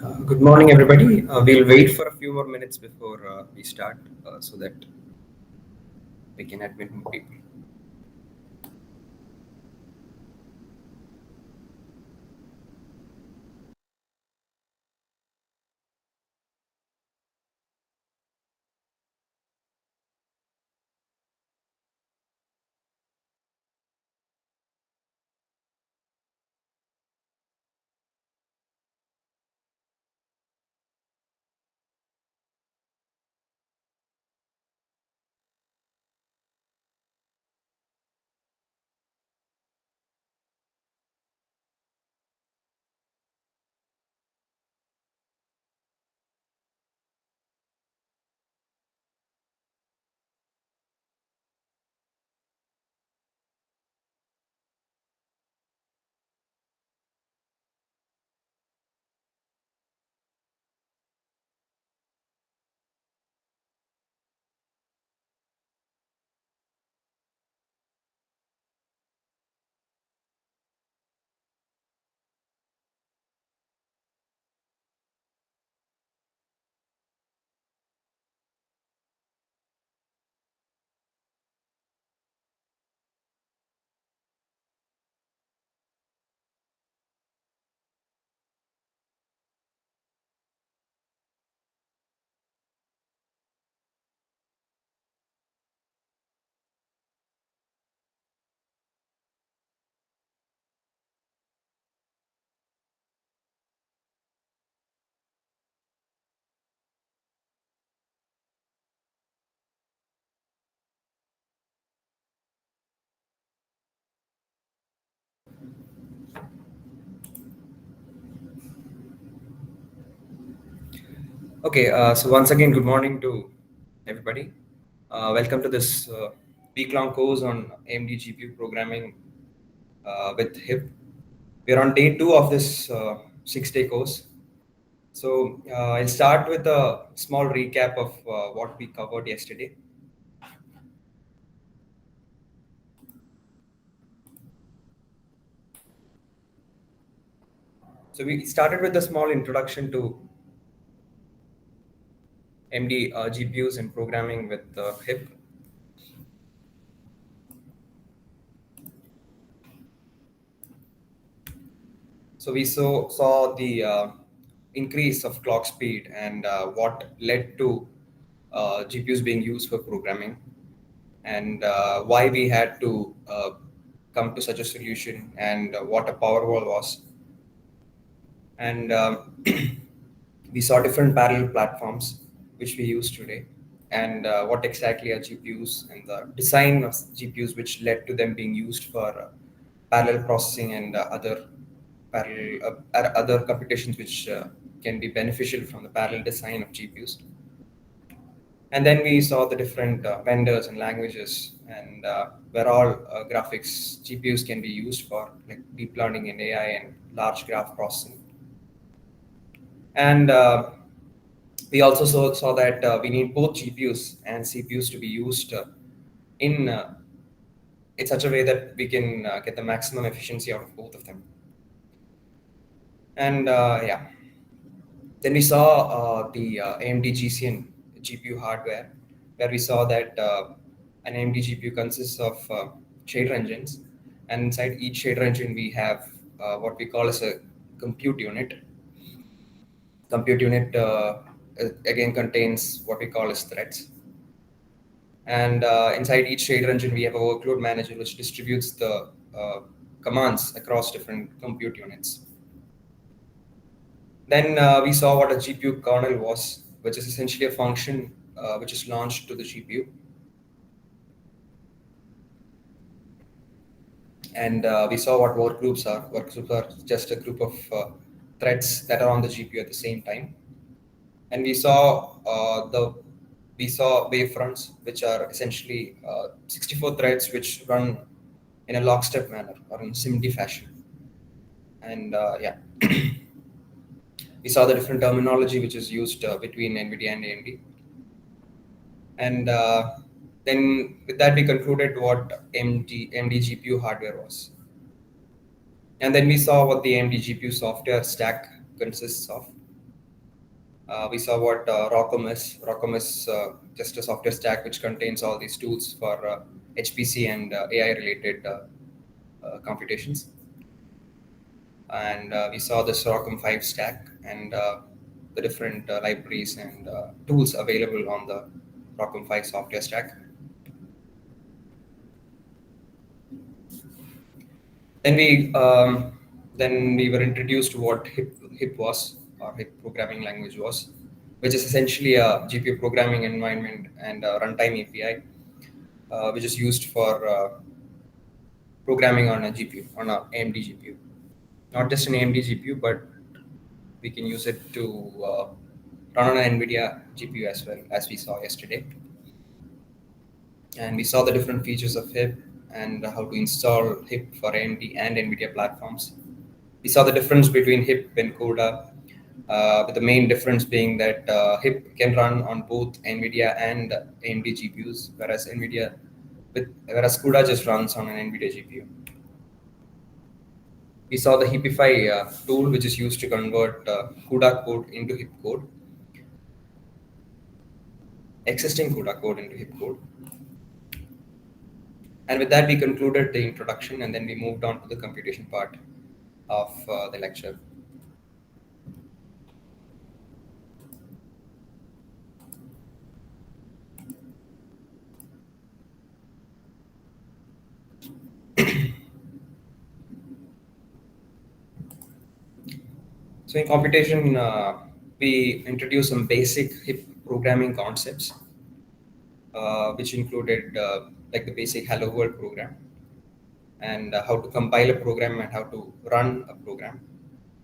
Good morning, everybody. We'll wait for a few more minutes before we start so that we can admit more people. Okay, so once again, good morning to everybody. Welcome to this week-long course on AMD GPU programming with HIP. We're on day 2 of this 6-day course. So I'll start with a small recap of what we covered yesterday. So we started with a small introduction to AMD GPUs and programming with HIP. So we saw the increase of clock speed and what led to GPUs being used for programming, and why we had to come to such a solution, and what a power wall was. And we saw different parallel platforms which we use today, and what exactly are GPUs and the design of GPUs which led to them being used for parallel processing and other computations which can be beneficial from the parallel design of GPUs. And then we saw the different vendors and languages, and where all graphics GPUs can be used for, like deep learning and AI and large graph processing. And we also saw that we need both GPUs and CPUs to be used in in such a way that we can get the maximum efficiency out of both of them. And yeah, then we saw the AMD GCN GPU hardware, where we saw that an AMD GPU consists of shader engines, and inside each shader engine we have what we call as a compute unit. Compute unit again contains what we call as threads. And inside each shader engine, we have a workload manager which distributes the commands across different compute units. Then we saw what a GPU kernel was, which is essentially a function which is launched to the GPU. And we saw what workgroups are. Workgroups are just a group of threads that are on the GPU at the same time. And we saw wavefronts, which are essentially 64 threads which run in a lockstep manner or in SIMD fashion. And yeah, we saw the different terminology which is used between NVIDIA and AMD. And then with that, we concluded what AMD GPU hardware was. And then we saw what the AMD GPU software stack consists of. We saw what ROCm is. ROCm is just a software stack which contains all these tools for HPC and AI related computations. And we saw this ROCm 5 stack and the different libraries and tools available on the ROCm 5 software stack. Then we were introduced to what HIP was, or HIP programming language was, which is essentially a GPU programming environment and a runtime API, which is used for programming on a GPU, on a AMD GPU. Not just an AMD GPU, but we can use it to run on an NVIDIA GPU as well, as we saw yesterday. And we saw the different features of HIP and how to install HIP for AMD and NVIDIA platforms. We saw the difference between HIP and CUDA, with the main difference being that HIP can run on both NVIDIA and AMD GPUs, whereas whereas CUDA just runs on an NVIDIA GPU. We saw the Hipify tool, which is used to convert CUDA code into HIP code, existing CUDA code into HIP code. And with that, we concluded the introduction, and then we moved on to the computation part of the lecture. So in computation, we introduced some basic HIP programming concepts, which included like the basic Hello World program, and how to compile a program and how to run a program,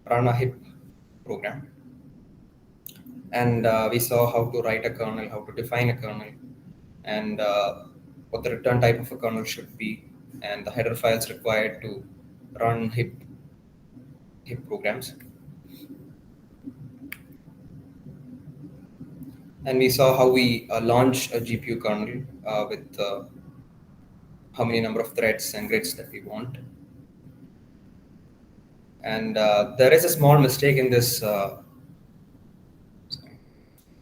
run a HIP program. And we saw how to write a kernel, how to define a kernel, and what the return type of a kernel should be, and the header files required to run HIP programs. And we saw how we launch a GPU kernel with how many number of threads and grids that we want. And there is a small mistake in this. There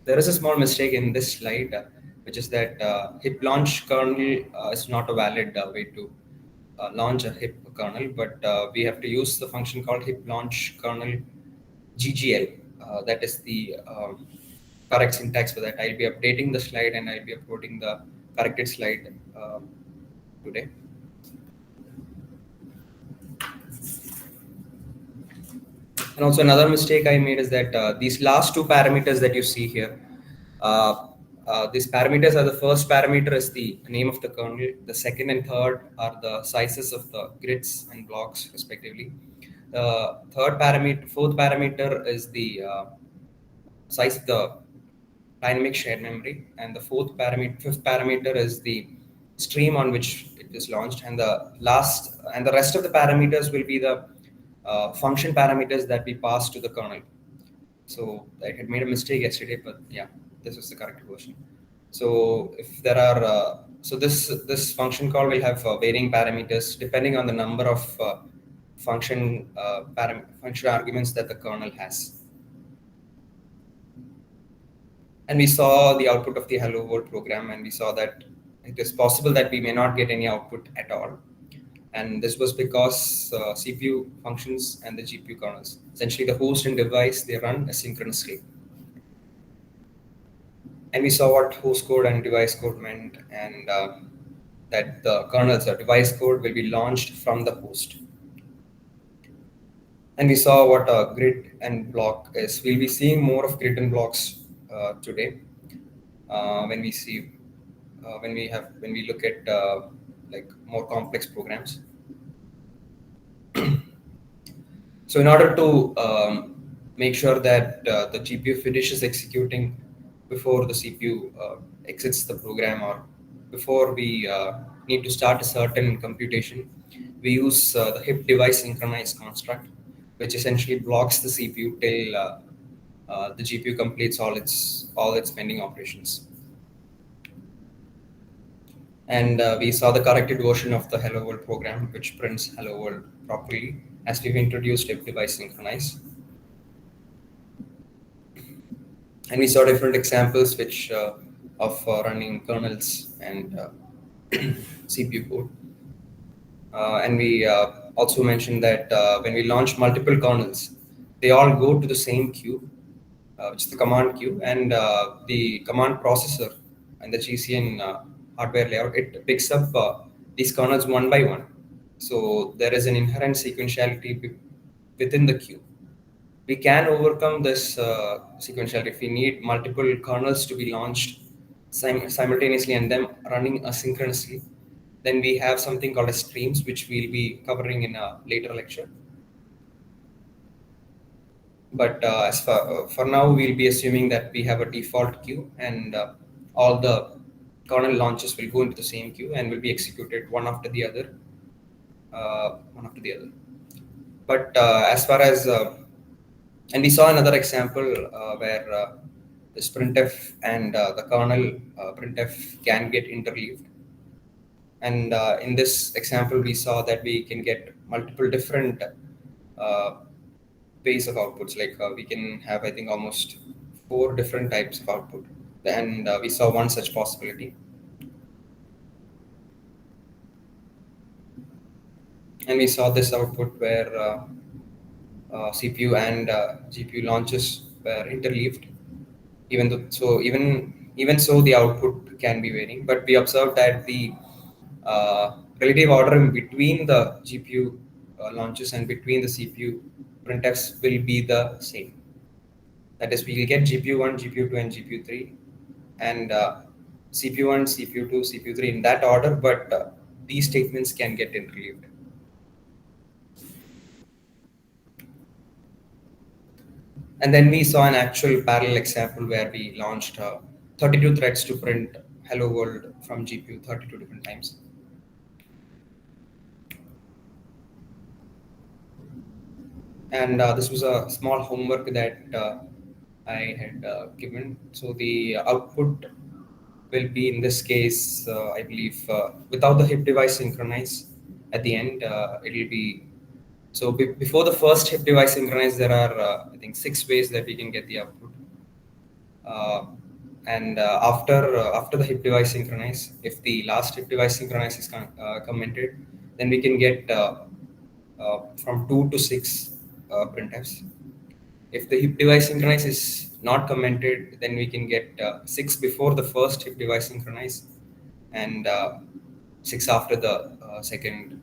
is a small mistake in this slide, which is that HIP launch kernel is not a valid way to launch a HIP kernel, but we have to use the function called HIP launch kernel GGL. That is the correct syntax for that. I'll be updating the slide and I'll be uploading the corrected slide today. And also another mistake I made is that these last two parameters that you see here, these parameters are the first parameter is the name of the kernel. The second and third are the sizes of the grids and blocks respectively. The fourth parameter is the size of the dynamic shared memory, and the fifth parameter is the stream on which it is launched, and the rest of the parameters will be the function parameters that we pass to the kernel. So I had made a mistake yesterday, but yeah, this is the correct version. So if there are this function call will have varying parameters depending on the number of function arguments that the kernel has. And we saw the output of the Hello World program, and we saw that it is possible that we may not get any output at all. And this was because CPU functions and the GPU kernels, essentially the host and device, they run asynchronously. And we saw what host code and device code meant, and that the kernels or device code will be launched from the host. And we saw what a grid and block is. We'll be seeing more of grid and blocks today when we look at like more complex programs. So in order to make sure that the GPU finishes executing before the CPU exits the program, or before we need to start a certain computation, we use the HIP device synchronize construct, which essentially blocks the CPU till the GPU completes all its pending operations. And we saw the corrected version of the Hello World program, which prints Hello World properly, as we've introduced HIP device synchronize. And we saw different examples which of running kernels and CPU code. And we also mentioned that when we launch multiple kernels, they all go to the same queue, which is the command queue, and the command processor and the GCN hardware layout, it picks up these kernels one by one. So there is an inherent sequentiality within the queue. We can overcome this sequentiality if we need multiple kernels to be launched simultaneously and them running asynchronously. Then we have something called as streams, which we'll be covering in a later lecture. But as for now, we'll be assuming that we have a default queue, and all the kernel launches will go into the same queue and will be executed one after the other. But as far as and we saw another example where this printf and the kernel printf can get interleaved. And in this example, we saw that we can get multiple different uh, ways of outputs. Like we can have, I think, almost four different types of output. And we saw one such possibility. And we saw this output where CPU and GPU launches were interleaved. Even though, so even so, the output can be varying. But we observed that the relative order in between the GPU launches and between the CPU printfs will be the same. That is, we will get GPU 1, GPU 2, and GPU 3, and CPU 1, CPU 2, CPU 3 in that order, but these statements can get interleaved. And then we saw an actual parallel example where we launched 32 threads to print hello world from GPU 32 different times. And this was a small homework that I had given. So the output will be in this case, I believe, without the hip device synchronize at the end, it will be. So before the first hip device synchronize, there are, I think, 6 ways that we can get the output. Uh, and after the hip device synchronize, if the last hip device synchronize is commented, then we can get from 2 to 6 printfs. If the hip device synchronize is not commented, then we can get 6 before the first hip device synchronize and 6 after the second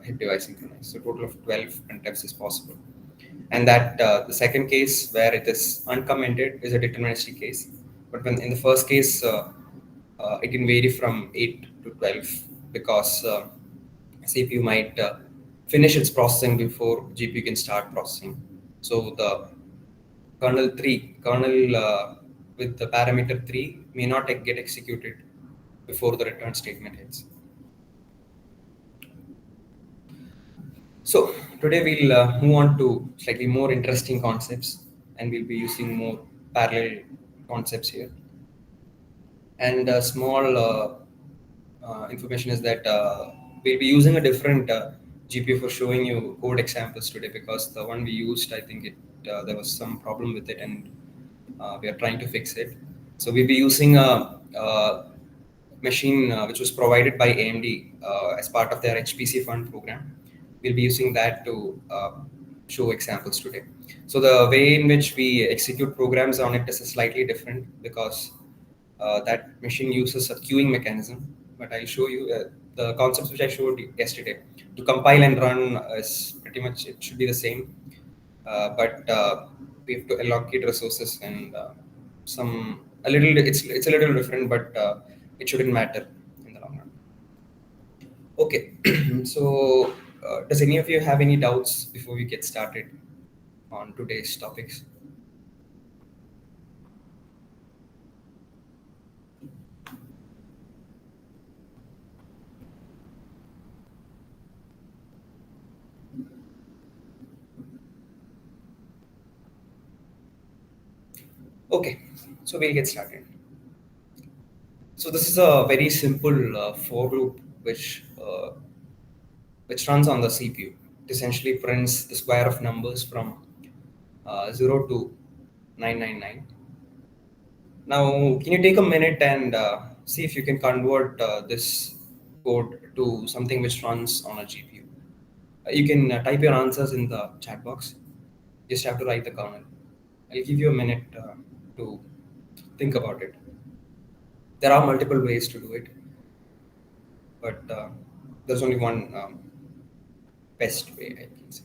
hip device synchronize. So total of 12 printfs is possible. And that the second case where it is uncommented is a deterministic case. But when in the first case, it can vary from 8 to 12 because CPU might finish its processing before GPU can start processing. So the kernel with the parameter 3 may not get executed before the return statement hits. So today we'll move on to slightly more interesting concepts, and we'll be using more parallel concepts here. And small information is that we'll be using a different GPU for showing you code examples today because the one we used, I think there was some problem with it, and we are trying to fix it. So we'll be using a machine which was provided by AMD as part of their HPC fund program. We'll be using that to show examples today. So the way in which we execute programs on it is slightly different because that machine uses a queuing mechanism. But I'll show you the concepts which I showed you yesterday. To compile and run is pretty much, it should be the same, but we have to allocate resources and some a little. It's a little different, but it shouldn't matter in the long run. Okay, so does any of you have any doubts before we get started on today's topics? Okay, so we'll get started. So this is a very simple for loop which runs on the CPU. It essentially prints the square of numbers from 0 to 999. Now, can you take a minute and see if you can convert this code to something which runs on a GPU? You can type your answers in the chat box. Just have to write the kernel. I'll give you a minute to think about it. There are multiple ways to do it, but there's only one best way, I can say.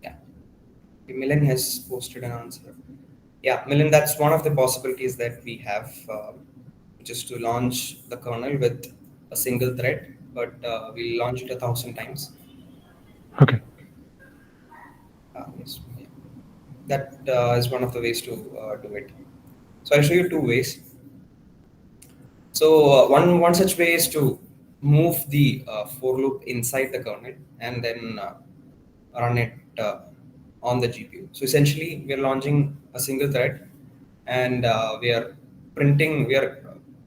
Yeah. Milan has posted an answer. Yeah, Milan, that's one of the possibilities that we have, just to launch the kernel with a single thread, but we'll launch it 1,000 times. Okay. Yes, yeah. That is one of the ways to do it. So I'll show you two ways. So one such way is to move the for loop inside the kernel and then run it on the GPU. So essentially, we are launching a single thread, and we are printing. We are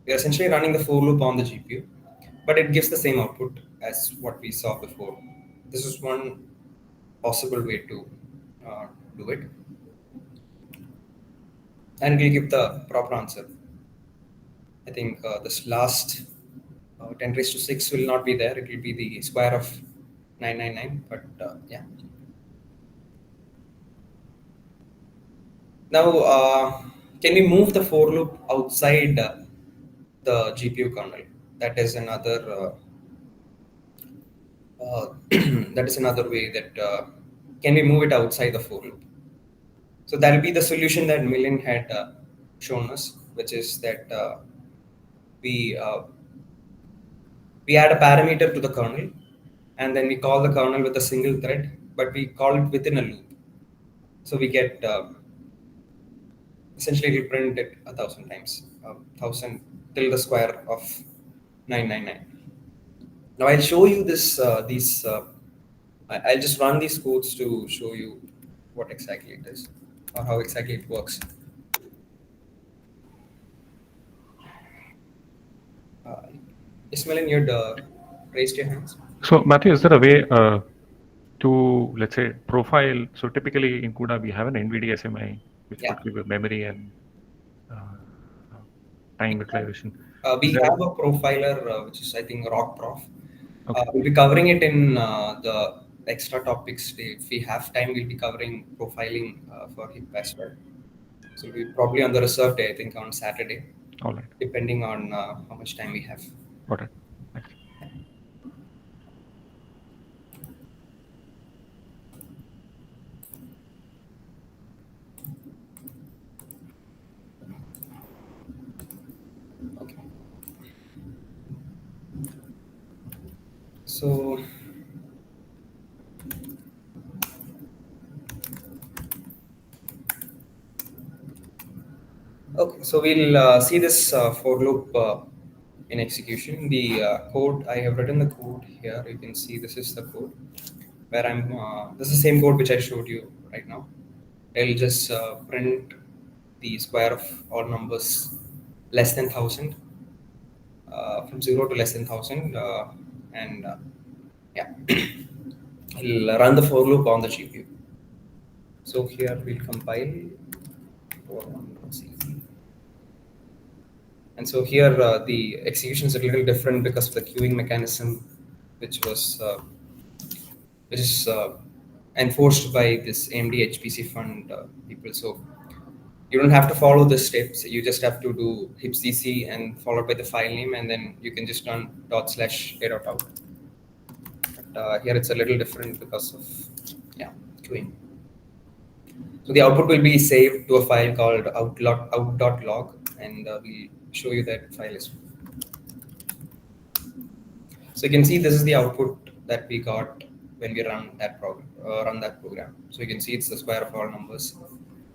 essentially running the for loop on the GPU, but it gives the same output as what we saw before. This is one possible way to uh, do it, and we'll give the proper answer. I think this last 10 raised to 6 will not be there. It will be the square of 999. But yeah. Now, can we move the for loop outside the GPU kernel? That is another. That is another way that can we move it outside the for loop? So that will be the solution that Millen had shown us, which is that we uh, we add a parameter to the kernel, and then we call the kernel with a single thread, but we call it within a loop. So we get essentially we print it 1,000 times, 1,000 till the square of 999. Now I'll show you this. These I'll just run these codes to show you what exactly it is or how exactly it works. Uh, Ismail, you'd raised your hands. So, Matthew, is there a way to, let's say, profile? So, typically in CUDA, we have an NVDA which Yeah. could give a memory and uh, uh, time utilization. Is We there have a profiler, which is I think Rock Prof. okay? We'll be covering it in the extra topics. If we have time, we'll be covering profiling for hip as well. So we'll probably on the reserve day, I think on Saturday, All right. depending on how much time we have. Got it. Thanks. Okay. So okay, so we'll see this for loop in execution. The code, I have written the code here. You can see this is the code where this is the same code which I showed you right now. I'll just print the square of all numbers less than 1,000, from 0 to less than 1,000, and yeah, I'll run the for loop on the GPU. So here we'll compile for one C. And so here the execution is a little different because of the queuing mechanism, which was which is enforced by this AMD HPC fund people. So you don't have to follow the steps. You just have to do hipcc and followed by the file name, and then you can just run /a.out. But here it's a little different because of yeah queuing. So the output will be saved to a file called out.log, and we'll show you that file as well. So you can see this is the output that we got when we run that program. So you can see it's the square of all numbers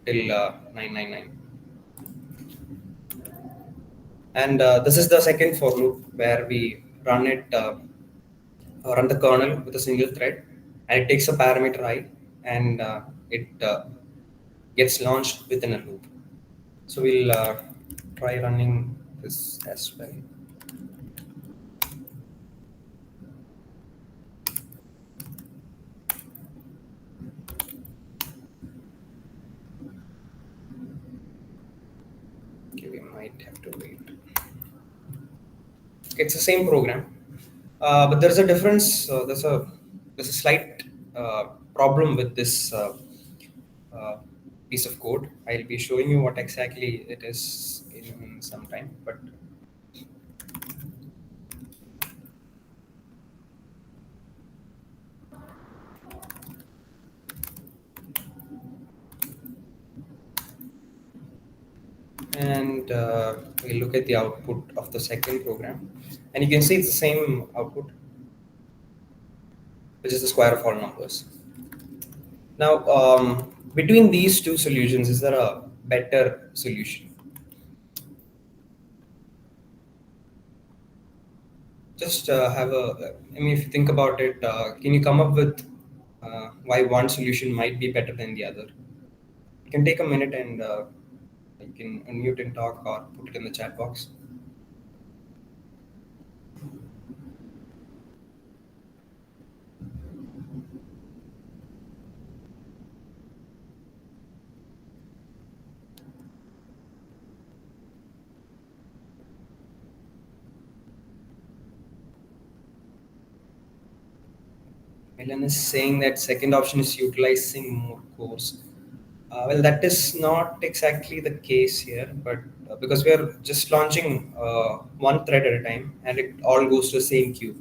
till 999. And this is the second for loop where we run the kernel with a single thread, and it takes a parameter I, and it gets launched within a loop. So we'll try running this as well. Okay, we might have to wait. Okay, it's the same program, but there's a difference. There's a slight problem with this uh, piece of code. I'll be showing you what exactly it is in some time. But and we look at the output of the second program, and you can see it's the same output, which is the square of all numbers. Now, between these two solutions, is there a better solution? Just have a, I mean, if you think about it, can you come up with why one solution might be better than the other? You can take a minute and you can unmute and talk or put it in the chat box. Milan is saying that second option is utilizing more cores. Well, that is not exactly the case here, but because we are just launching one thread at a time, and it all goes to the same queue.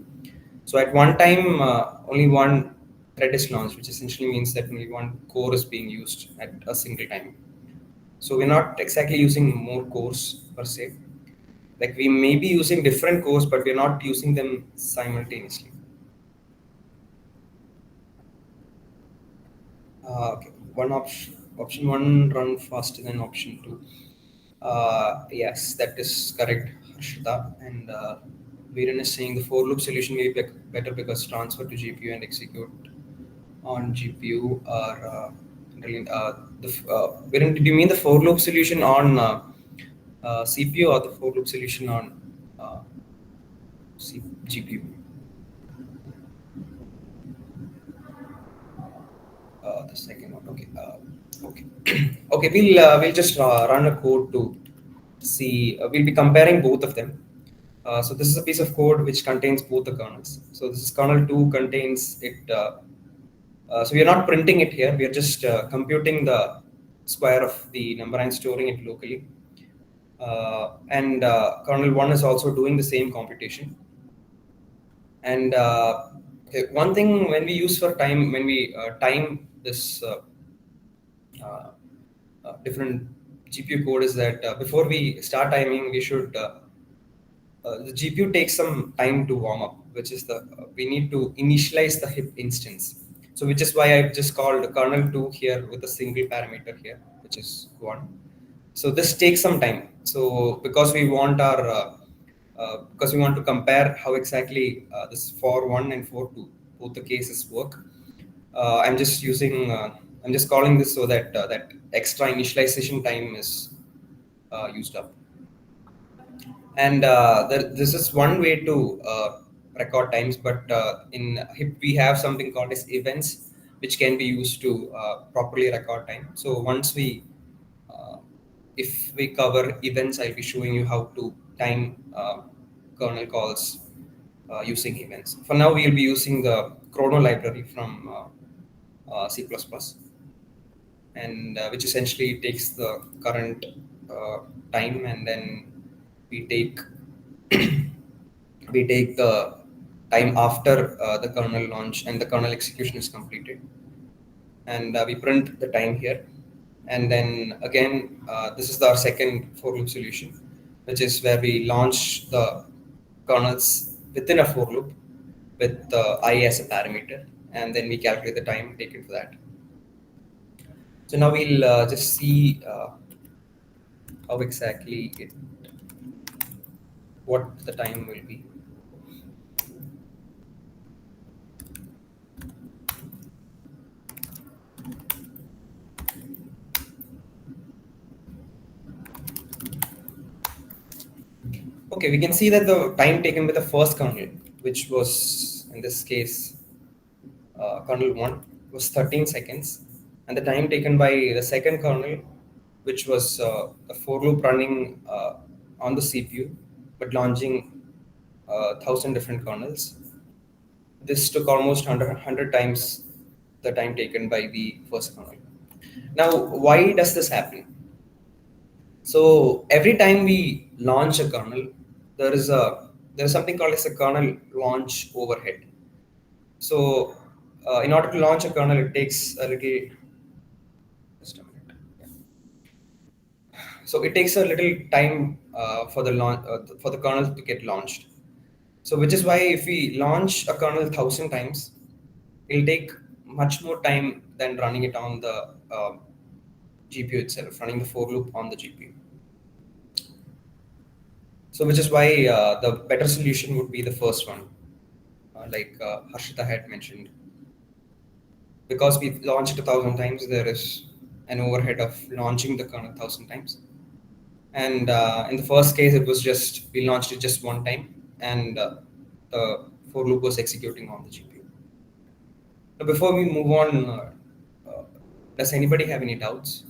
So at one time, only one thread is launched, which essentially means that only one core is being used at a single time. So we're not exactly using more cores per se. Like we may be using different cores, but we're not using them simultaneously. Okay, option one run faster than option two. Yes, that is correct, Harshita. And Viren is saying the for loop solution may be better because transfer to GPU and execute on GPU are really, Viren, did you mean the for loop solution on CPU or the for loop solution on uh, GPU? The second one. Okay. Okay. Okay. We'll just run a code to see. We'll be comparing both of them. So this is a piece of code which contains both the kernels. So this is kernel two contains it. So we are not printing it here. We are just computing the square of the number and storing it locally. And kernel one is also doing the same computation. And okay, one thing when we use for time, when we time this uh, different GPU code is that before we start timing, we should the GPU takes some time to warm up, which is the we need to initialize the HIP instance. So which is why I've just called kernel two here with a single parameter here, which is one. So this takes some time. So because we want to compare how exactly this for one and for two both the cases work. I'm just using I'm just calling this so that that extra initialization time is used up. And this is one way to record times, but in HIP we have something called as events, which can be used to properly record time. So uh, if we cover events, I'll be showing you how to time kernel calls using events. For now, we'll be using the chrono library from C++, and which essentially takes the current time, and then we take we take the time after the kernel launch and the kernel execution is completed, and we print the time here. And then again, this is our second for loop solution, which is where we launch the kernels within a for loop with I as a parameter, and then we calculate the time taken for that. So now we'll just see how exactly what the time will be. Okay, we can see that the time taken with the first kernel, which was in this case kernel 1, was 13 seconds, and the time taken by the second kernel, which was a for loop running on the CPU but launching 1,000 different kernels. This took almost 100 times the time taken by the first kernel. Now, why does this happen? So every time we launch a kernel, there is something called as a kernel launch overhead. So in order to launch a kernel, it takes a little. Just a minute. Yeah. So it takes a little time for the launch for the kernel to get launched. So which is why if we launch a kernel 1,000 times, it'll take much more time than running it on the GPU itself, running the for loop on the GPU. So which is why the better solution would be the first one, like Harshita had mentioned. Because we launched 1,000 times, there is an overhead of launching the kernel 1,000 times. And in the first case, it was just we launched it just one time, and the for loop was executing on the GPU. Now, before we move on, uh, does anybody have any doubts?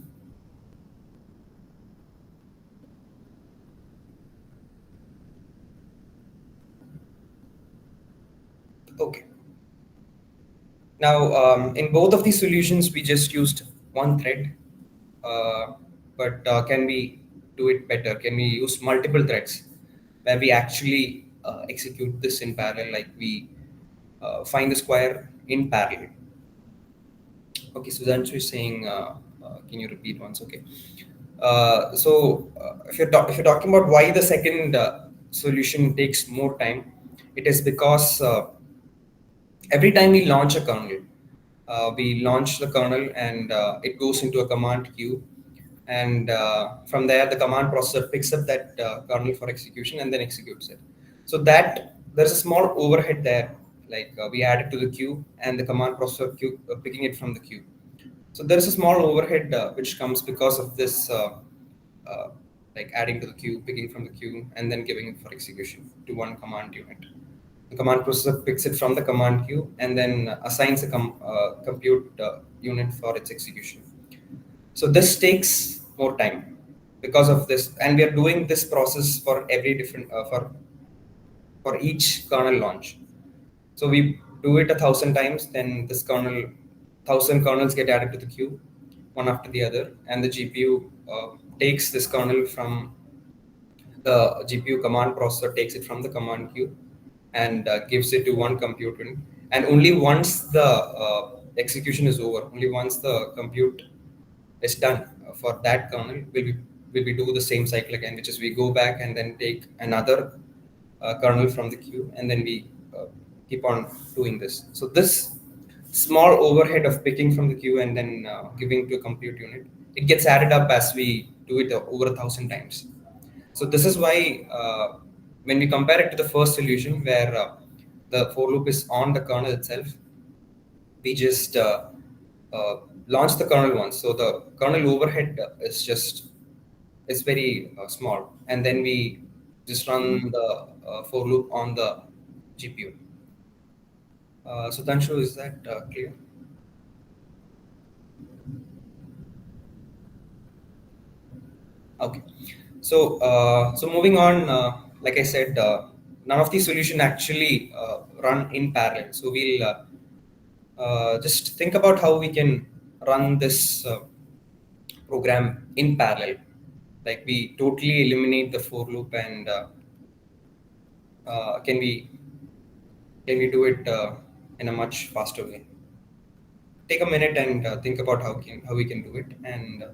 Okay. Now, in both of these solutions, we just used one thread, uh, but can we do it better? Can we use multiple threads where we actually execute this in parallel, like we find the square in parallel? Okay, Sudhanshu is saying, can you repeat once? Okay. If you're talking about why the second solution takes more time, it is because every time we launch a kernel, we launch the kernel and it goes into a command queue. And from there, the command processor picks up that kernel for execution and then executes it. So that there's a small overhead there, like we add it to the queue and the command processor picking it from the queue. So there is a small overhead which comes because of this, uh, like adding to the queue, picking from the queue, and then giving it for execution to one command unit. The command processor picks it from the command queue and then assigns a compute unit for its execution. So this takes more time because of this, and we are doing this process for every different for each kernel launch. So we do it 1,000 times, then this kernel, 1,000 kernels get added to the queue, one after the other, and the GPU takes this kernel from the GPU command processor, takes it from the command queue, and gives it to one compute unit. And only once the execution is over, only once the compute is done for that kernel, will we do the same cycle again, which is we go back and then take another kernel from the queue, and then we keep on doing this. So this small overhead of picking from the queue and then giving to a compute unit, it gets added up as we do it over 1,000 times. So this is why when we compare it to the first solution where the for loop is on the kernel itself, we just uh, launch the kernel once. So the kernel overhead is very small, and then we just run the for loop on the GPU. Sudhanshu, is that clear? Okay. So moving on, like I said, none of these solutions actually run in parallel. So we'll just think about how we can run this program in parallel. Like we totally eliminate the for loop, and can we do it in a much faster way? Take a minute and think about how we can do it, and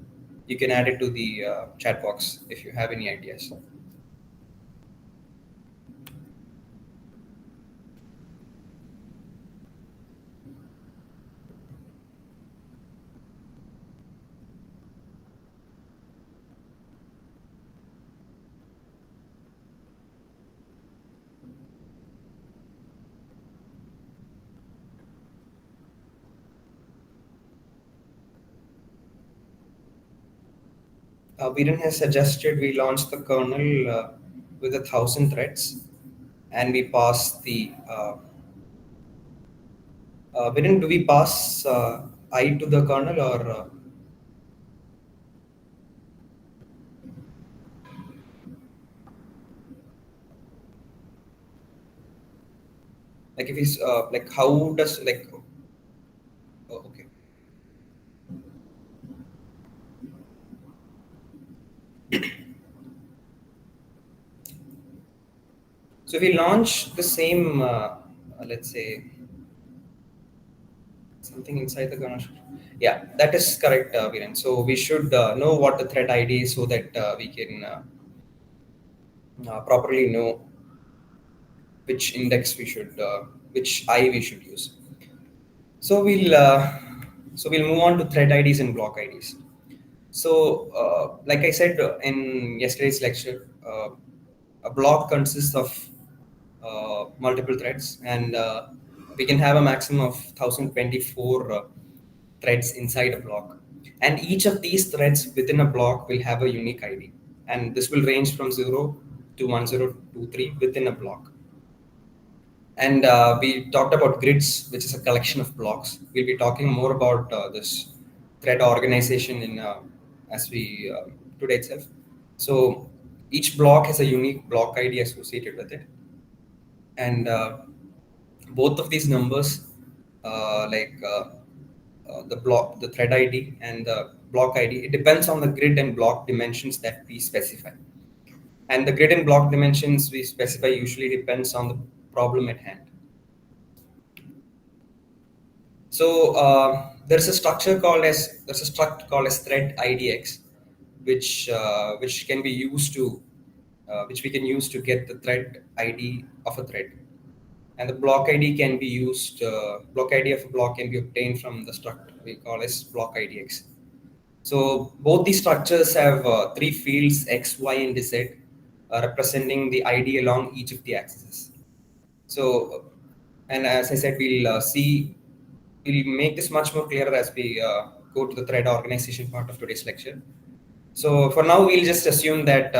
You can add it to the chat box if you have any ideas. Viren has suggested we launch the kernel with 1,000 threads, and we pass the. Viren, do we pass I to the kernel, or like if he's like how does like? Oh, okay. So if we launch the same, let's say something inside the kernel. Yeah, that is correct, Viren. So we should know what the thread ID is so that we can properly know which index we should, which I we should use. So we'll move on to thread IDs and block IDs. So like I said in yesterday's lecture, a block consists of multiple threads, and we can have a maximum of 1,024 threads inside a block. And each of these threads within a block will have a unique ID, and this will range from 0 to 1023 within a block. And we talked about grids, which is a collection of blocks. We'll be talking more about this thread organization in as we today itself. So each block has a unique block ID associated with it, and both of these numbers, the block, the thread ID and the block ID, it depends on the grid and block dimensions that we specify. And the grid and block dimensions we specify usually depends on the problem at hand. So there's a struct called as thread IDX, which can be used to which we can use to get the thread ID of a thread, and the block ID can be used. Block ID of a block can be obtained from the struct we call as block IDX. So both these structures have three fields X, Y, and Z representing the ID along each of the axes. So, and as I said, we'll make this much more clearer as we go to the thread organization part of today's lecture. So for now, we'll just assume that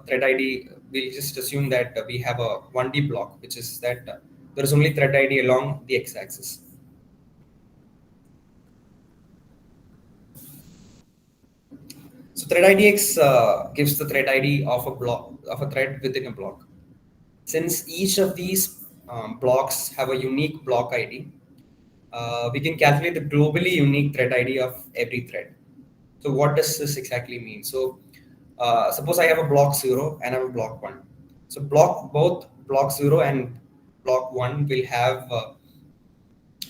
thread ID. We'll just assume that we have a 1D block, which is that there is only thread ID along the x-axis. So thread IDX gives the thread ID of a block of a thread within a block. Since each of these blocks have a unique block ID, we can calculate the globally unique thread ID of every thread. So what does this exactly mean? So suppose I have a block 0 and I have a block 1. So both block 0 and block 1 will have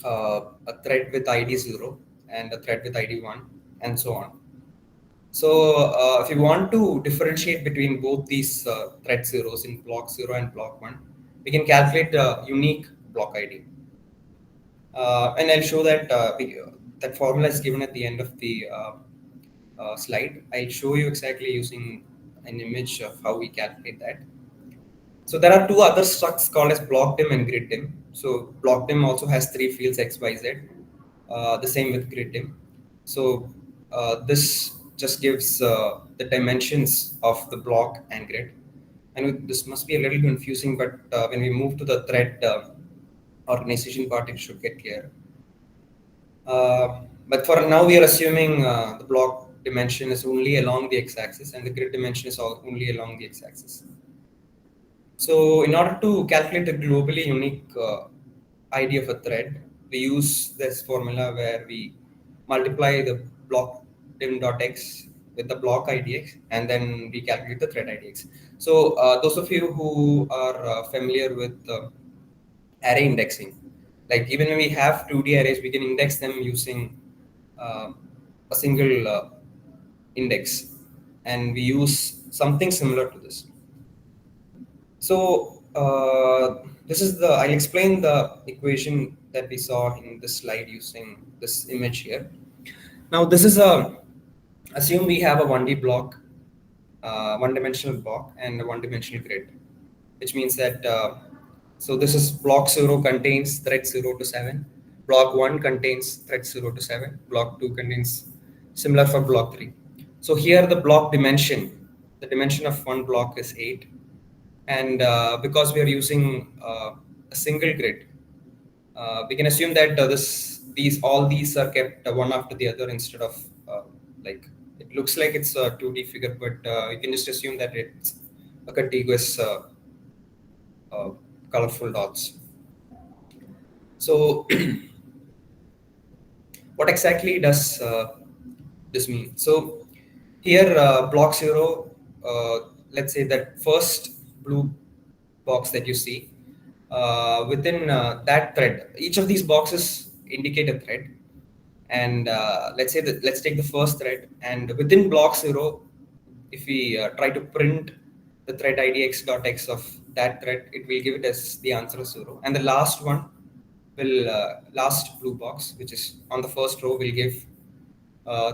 a thread with ID 0 and a thread with ID 1 and so on. So if you want to differentiate between both these thread zeros in block 0 and block 1, we can calculate a unique block ID. And I'll show that that formula is given at the end of the slide. I'll show you exactly using an image of how we calculate that. So there are two other structs called as block dim and grid dim. So block dim also has three fields X, Y, Z. The same with grid dim. So this just gives the dimensions of the block and grid. And this must be a little confusing, but when we move to the thread organization part, it should get clear. But for now, we are assuming the block dimension is only along the x-axis and the grid dimension is only along the x-axis. So in order to calculate the globally unique ID of a thread, we use this formula where we multiply the block dim.x with the block IDX, and then we calculate the thread IDX. So those of you who are familiar with array indexing, like even when we have 2D arrays, we can index them using a single index, and we use something similar to this. So this is the, I'll explain the equation that we saw in this slide using this image here. Now this is a, assume we have a 1D block, one-dimensional block and a one-dimensional grid, which means that, so this is block 0 contains thread 0 to 7, block 1 contains thread 0 to 7, block 2 contains, similar for block 3. So here the block dimension, the dimension of one block is 8, and because we are using a single grid, we can assume that all these are kept one after the other instead of like, it looks like it's a 2D figure, but you can just assume that it's a contiguous uh, colorful dots. So what exactly does this mean? So here block 0, let's say that first blue box that you see, within that thread, each of these boxes indicate a thread, and let's say that, let's take the first thread, and within block 0, if we try to print the thread id x.x of that thread, it will give it as the answer of 0, and the last one will, last blue box which is on the first row, will give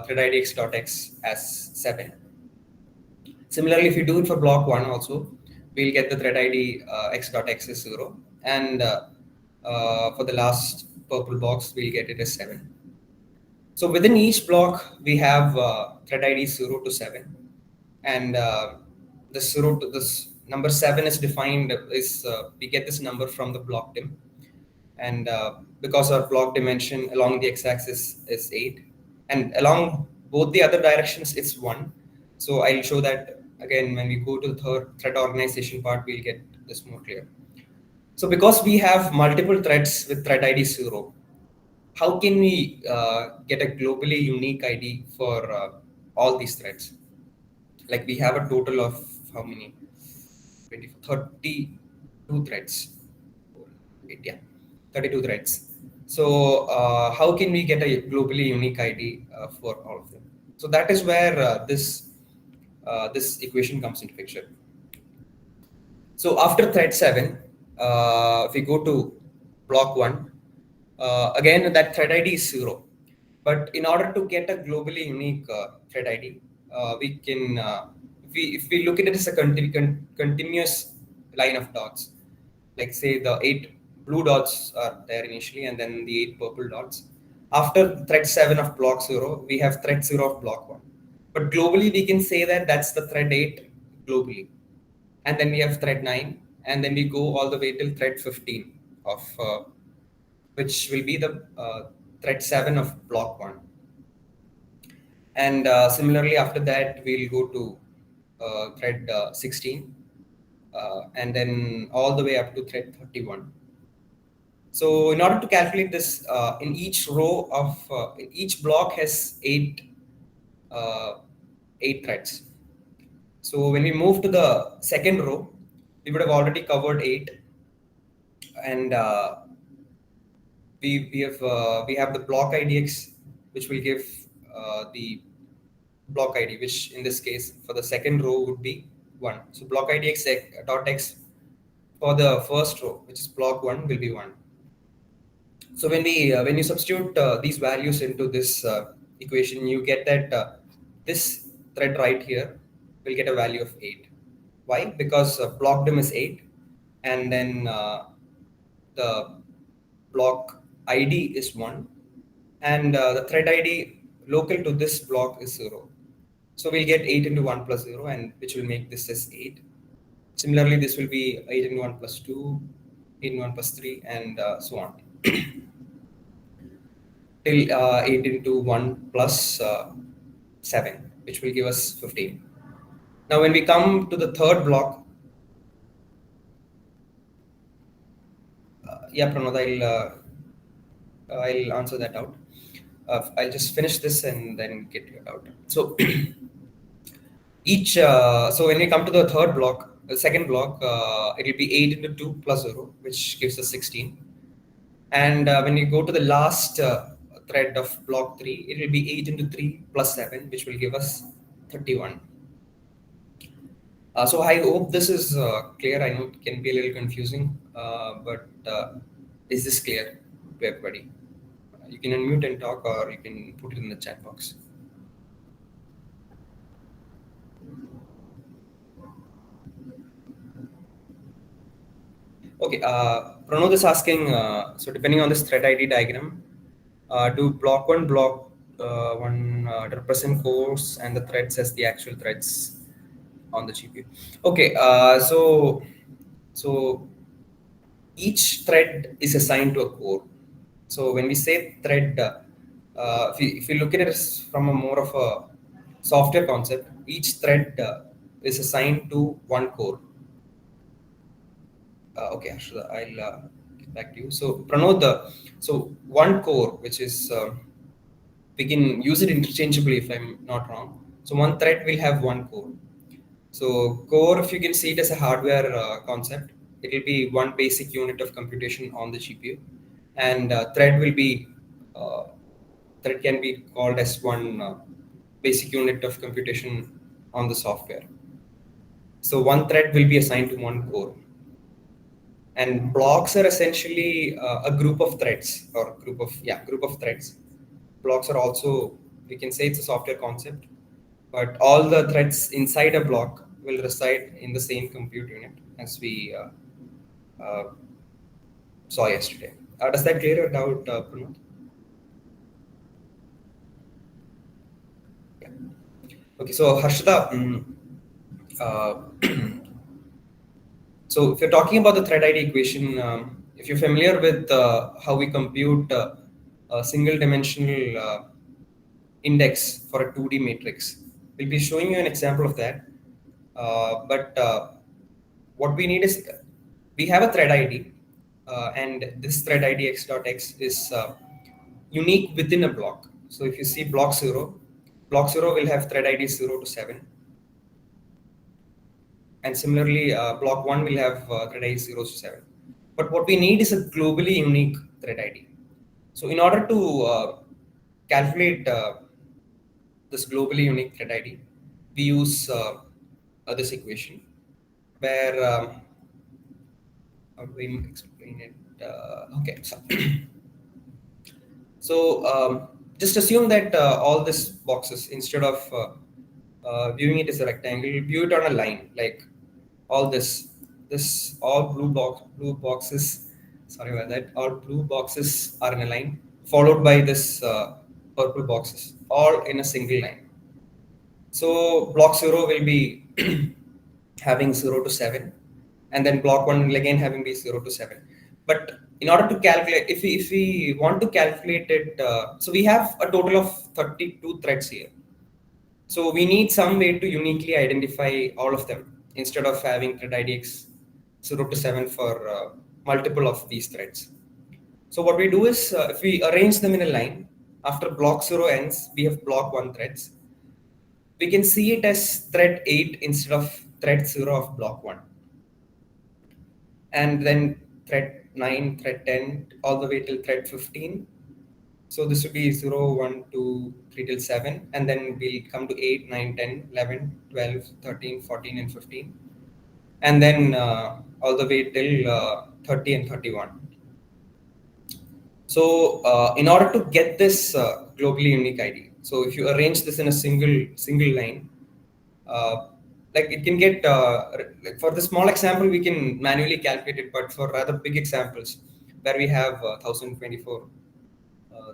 thread id x.x as 7. Similarly, if you do it for block 1 also, we'll get the thread id x.x is 0, and for the last purple box, we'll get it as 7. So within each block, we have thread ID 0 to 7, and this 0 to this number 7 is defined, is we get this number from the block dim, and because our block dimension along the x-axis is 8, and along both the other directions it's 1. So I'll show that again when we go to the third thread organization part, we'll get this more clear. So because we have multiple threads with thread ID 0, how can we get a globally unique ID for all these threads? Like we have a total of how many? 32 threads. Wait, yeah, 32 threads. So how can we get a globally unique ID for all of them? So that is where this equation comes into picture. So after thread 7, if we go to block 1, again that thread ID is 0. But in order to get a globally unique thread ID, we can, if we look at it as a continuous line of dots, like say the 8 blue dots are there initially and then the 8 purple dots. After thread 7 of block 0, we have thread 0 of block 1. But globally, we can say that that's the thread 8 globally. And then we have thread 9, and then we go all the way till thread 15 of which will be the thread 7 of block 1. And similarly, after that, we'll go to thread 16, and then all the way up to thread 31. So in order to calculate this, in each row of, in each block has uh, 8 threads. So when we move to the second row, we would have already covered 8, and we have the block IDX, which will give the block ID, which in this case for the second row would be 1. So block IDX dot x for the first row, which is block 1, will be 1. So when you substitute these values into this equation, you get that this thread right here will get a value of 8. Why? Because block dim is 8, and then the block ID is 1, and the thread ID local to this block is 0. So we'll get 8 into 1 plus 0, and which will make this as 8. Similarly, this will be 8 into 1 plus 2, 8 into 1 plus 3, and so on. Till 8 into 1 plus 7, which will give us 15. Now, when we come to the third block, yeah, Pranod, I'll answer that out. I'll just finish this and then get you out. So so when we come to the third block, the second block, it will be 8 into 2 plus 0, which gives us 16. And when you go to the last thread of block 3, it will be 8 into 3 plus 7, which will give us 31. So I hope this is clear. I know it can be a little confusing, but is this clear to everybody? You can unmute and talk, or you can put it in the chat box. Okay, Pranod is asking, so depending on this thread ID diagram, do block one represent cores and the threads as the actual threads on the GPU? Okay, so each thread is assigned to a core. So when we say thread, if you look at it from a more of a software concept, each thread is assigned to one core. Okay, Ashra, I'll get back to you. So Pranod, so one core, which is we can use it interchangeably if I'm not wrong. So one thread will have one core. So core, if you can see it as a hardware concept, it will be one basic unit of computation on the GPU, and thread will be uh, thread can be called as one basic unit of computation on the software. So one thread will be assigned to one core, and blocks are essentially a group of threads or group of threads. Blocks are also, we can say it's a software concept, but all the threads inside a block will reside in the same compute unit as we saw yesterday. Does that clear it out, Pranod? Yeah. Okay, so Harshita, uh, so if you're talking about the thread ID equation, if you're familiar with how we compute a single dimensional index for a 2D matrix, we'll be showing you an example of that. But what we need is we have a thread ID, and this thread ID x dot x is unique within a block. So if you see block 0 will have thread ID 0 to 7. And similarly, block 1 will have thread ID 0 to 7. But what we need is a globally unique thread ID. So in order to calculate this globally unique thread ID, we use this equation where how do we explain it? Okay, so, so just assume that all these boxes, instead of viewing it as a rectangle, view it on a line, like all this all blue boxes. Sorry about that. All blue boxes are in a line, followed by this purple boxes, all in a single line. So block 0 will be having 0 to 7, and then block 1 will again having be 0 to 7. But in order to calculate, if we want to calculate it, so we have a total of 32 threads here. So we need some way to uniquely identify all of them instead of having thread IDX 0 to 7 for multiple of these threads. So what we do is if we arrange them in a line, after block 0 ends, we have block 1 threads. We can see it as thread 8 instead of thread 0 of block 1. And then thread 9, thread 10, all the way till thread 15. So this would be 0, 1, 2, 3 till 7. And then we'll come to 8, 9, 10, 11, 12, 13, 14, and 15. And then all the way till 30 and 31. So in order to get this globally unique ID, so if you arrange this in a single line, uh, like it can get like for the small example we can manually calculate it, but for rather big examples where we have 1024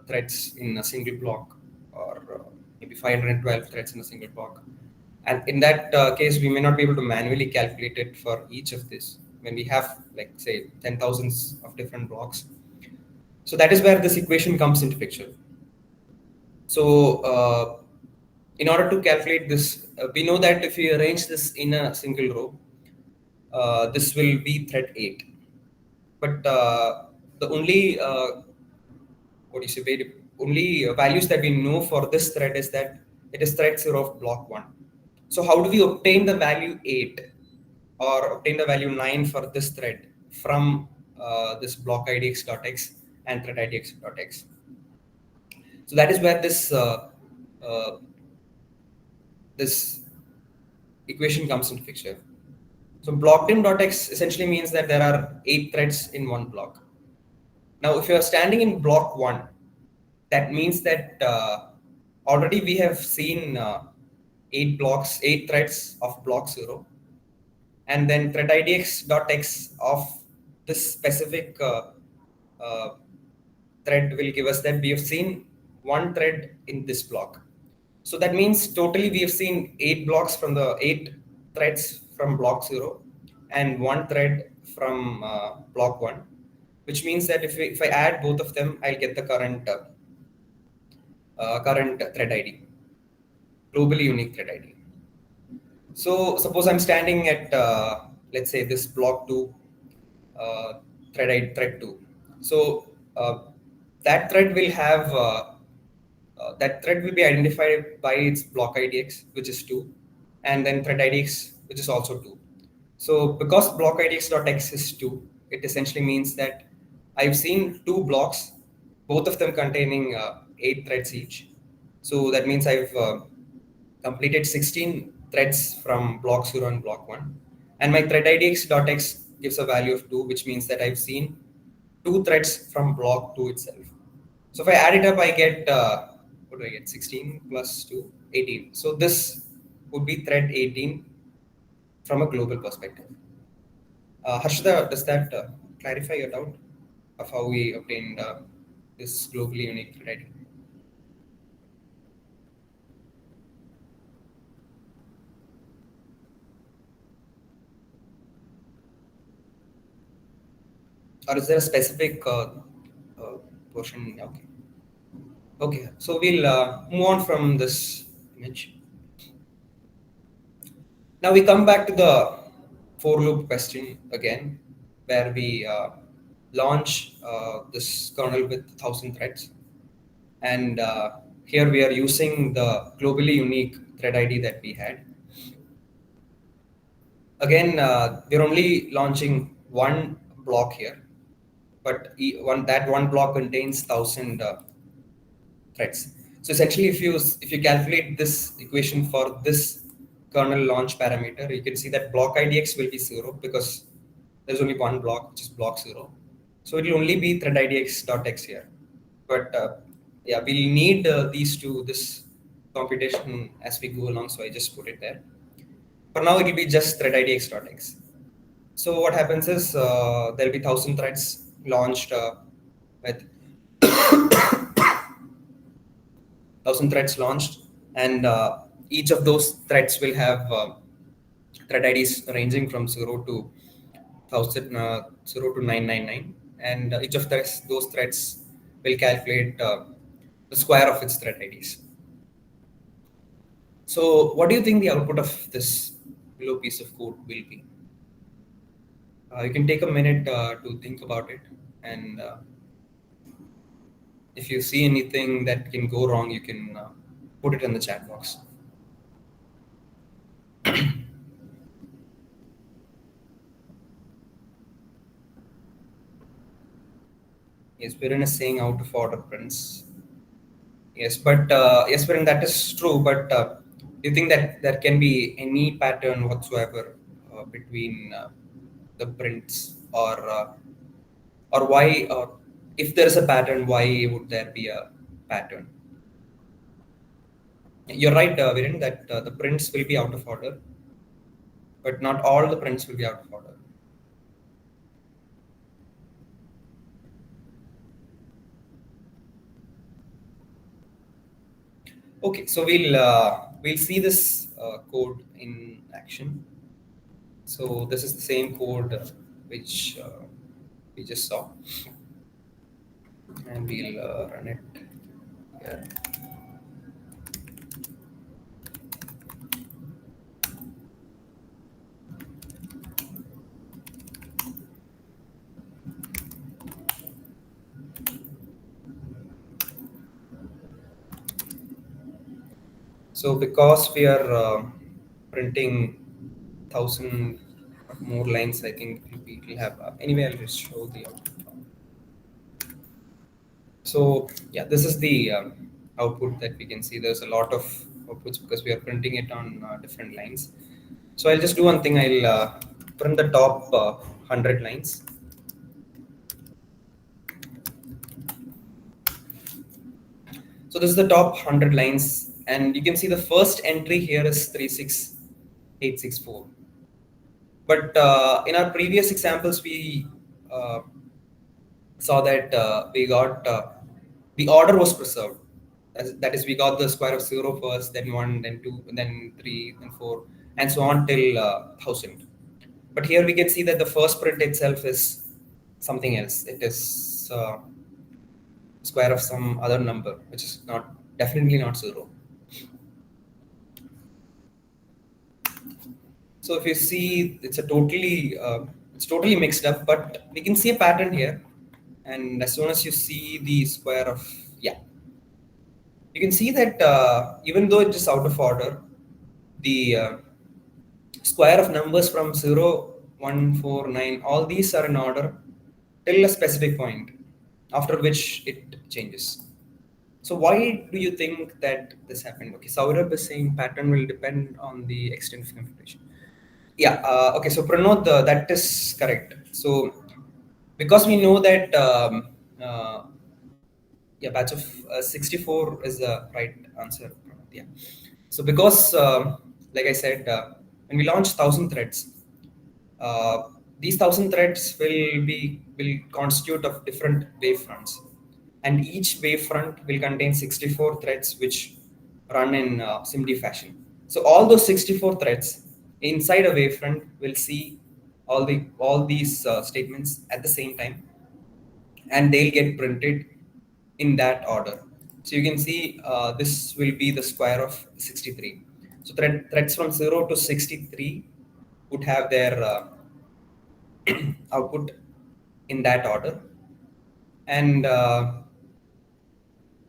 threads in a single block, or maybe 512 threads in a single block, and in that case we may not be able to manually calculate it for each of this when we have, like, say, 10,000s of different blocks. So that is where this equation comes into picture. So in order to calculate this, we know that if we arrange this in a single row, this will be thread 8. But the only what do you say, only values that we know for this thread is that it is thread 0 of block 1. So how do we obtain the value 8 or obtain the value 9 for this thread from this block idx.x and thread idx.x? So that is where uh, this equation comes into picture. So blockdim.x essentially means that there are 8 threads in one block. Now, if you are standing in block one, that means that already we have seen 8 threads of block zero, and then thread idx.x of this specific uh, thread will give us that we have seen one thread in this block. So that means totally we have seen 8 blocks from the 8 threads from block zero and one thread from block one, which means that if I add both of them, I'll get the current thread ID, globally unique thread ID. So suppose I'm standing at let's say this block two thread two. So that thread will have that thread will be identified by its block IDX, which is 2, and then thread IDX, which is also 2. So because block IDX.x is 2, it essentially means that I've seen 2 blocks, both of them containing 8 threads each. So that means I've completed 16 threads from block 0 and block 1. And my thread IDX.x gives a value of 2, which means that I've seen 2 threads from block 2 itself. So if I add it up, I get, what do I get? 16 plus 2, 18. So this would be thread 18 from a global perspective. Harshada, does that clarify your doubt of how we obtained this globally unique thread ID? Or is there a specific portion? Okay. Okay, so we'll move on from this image. Now we come back to the for loop question again, where we launch this kernel with 1,000 threads. And here we are using the globally unique thread ID that we had. Again, we're only launching one block here, but that one block contains 1,000 threads. So essentially, if you calculate this equation for this kernel launch parameter, you can see that block IDX will be 0 because there's only one block, which is block 0. So it will only be thread IDX.x here. But yeah, we'll need this computation as we go along. So I just put it there. For now, it will be just thread IDX.x. So what happens is there'll be 1,000 threads launched with 1,000 threads launched, and each of those threads will have thread IDs ranging from 0 to 1,000, 0 to 999, and each of those threads will calculate the square of its thread IDs. So, what do you think the output of this below piece of code will be? You can take a minute to think about it, and if you see anything that can go wrong, you can put it in the chat box. Yes, Piran is saying out of order prints. Yes, but yes, Piran, that is true. But do you think that there can be any pattern whatsoever between the prints, or why, if there is a pattern, why would there be a pattern? You're right, Viren, that the prints will be out of order, but not all the prints will be out of order. Okay, so we'll see this code in action. So this is the same code which we just saw, and we'll run it here. So because we are printing 1,000 more lines, I think it'll have anyway. I'll just show the output. So yeah, this is the output that we can see. There's a lot of outputs because we are printing it on different lines. So I'll just do one thing. I'll print the top 100 lines. So this is the top 100 lines, and you can see the first entry here is 36864. But in our previous examples, we uh, saw that we got the order was preserved. That is, we got the square of 0 first, then 1, then 2, then 3, then 4, and so on till 1000. But here we can see that the first print itself is something else. It is square of some other number, which is not definitely not 0. So if you see, it's totally mixed up, but we can see a pattern here. And as soon as you see the square of, yeah, you can see that even though it is out of order, the square of numbers from 0, 1, 4, 9, all these are in order till a specific point, after which it changes. So why do you think that this happened? Okay, Saurabh is saying pattern will depend on the extent of computation. Yeah, okay, so Pranod, that is correct. So because we know that uh, yeah, batch of 64 is the right answer. Yeah. So because, like I said, when we launch 1,000 threads, uh, these 1,000 threads will constitute of different wavefronts, and each wavefront will contain 64 threads which run in SIMD fashion. So all those 64 threads inside a wavefront will see all these statements at the same time, and they'll get printed in that order. So you can see this will be the square of 63. So threads from 0 to 63 would have their output in that order. And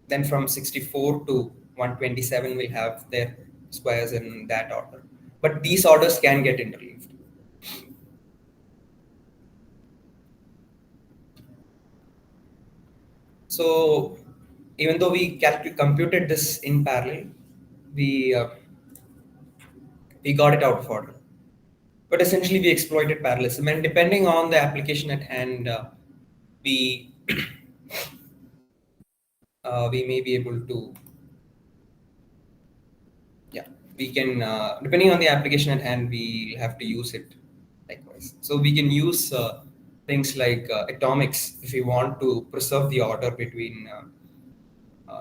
then from 64 to 127 will have their squares in that order. But these orders can get interleaved. So even though we computed this in parallel, we uh, we got it out of order. But essentially, we exploited parallelism, and depending on the application at hand, we we may be able to, yeah, we can, depending on the application at hand, we have to use it likewise. So we can use things like atomics if we want to preserve the order between,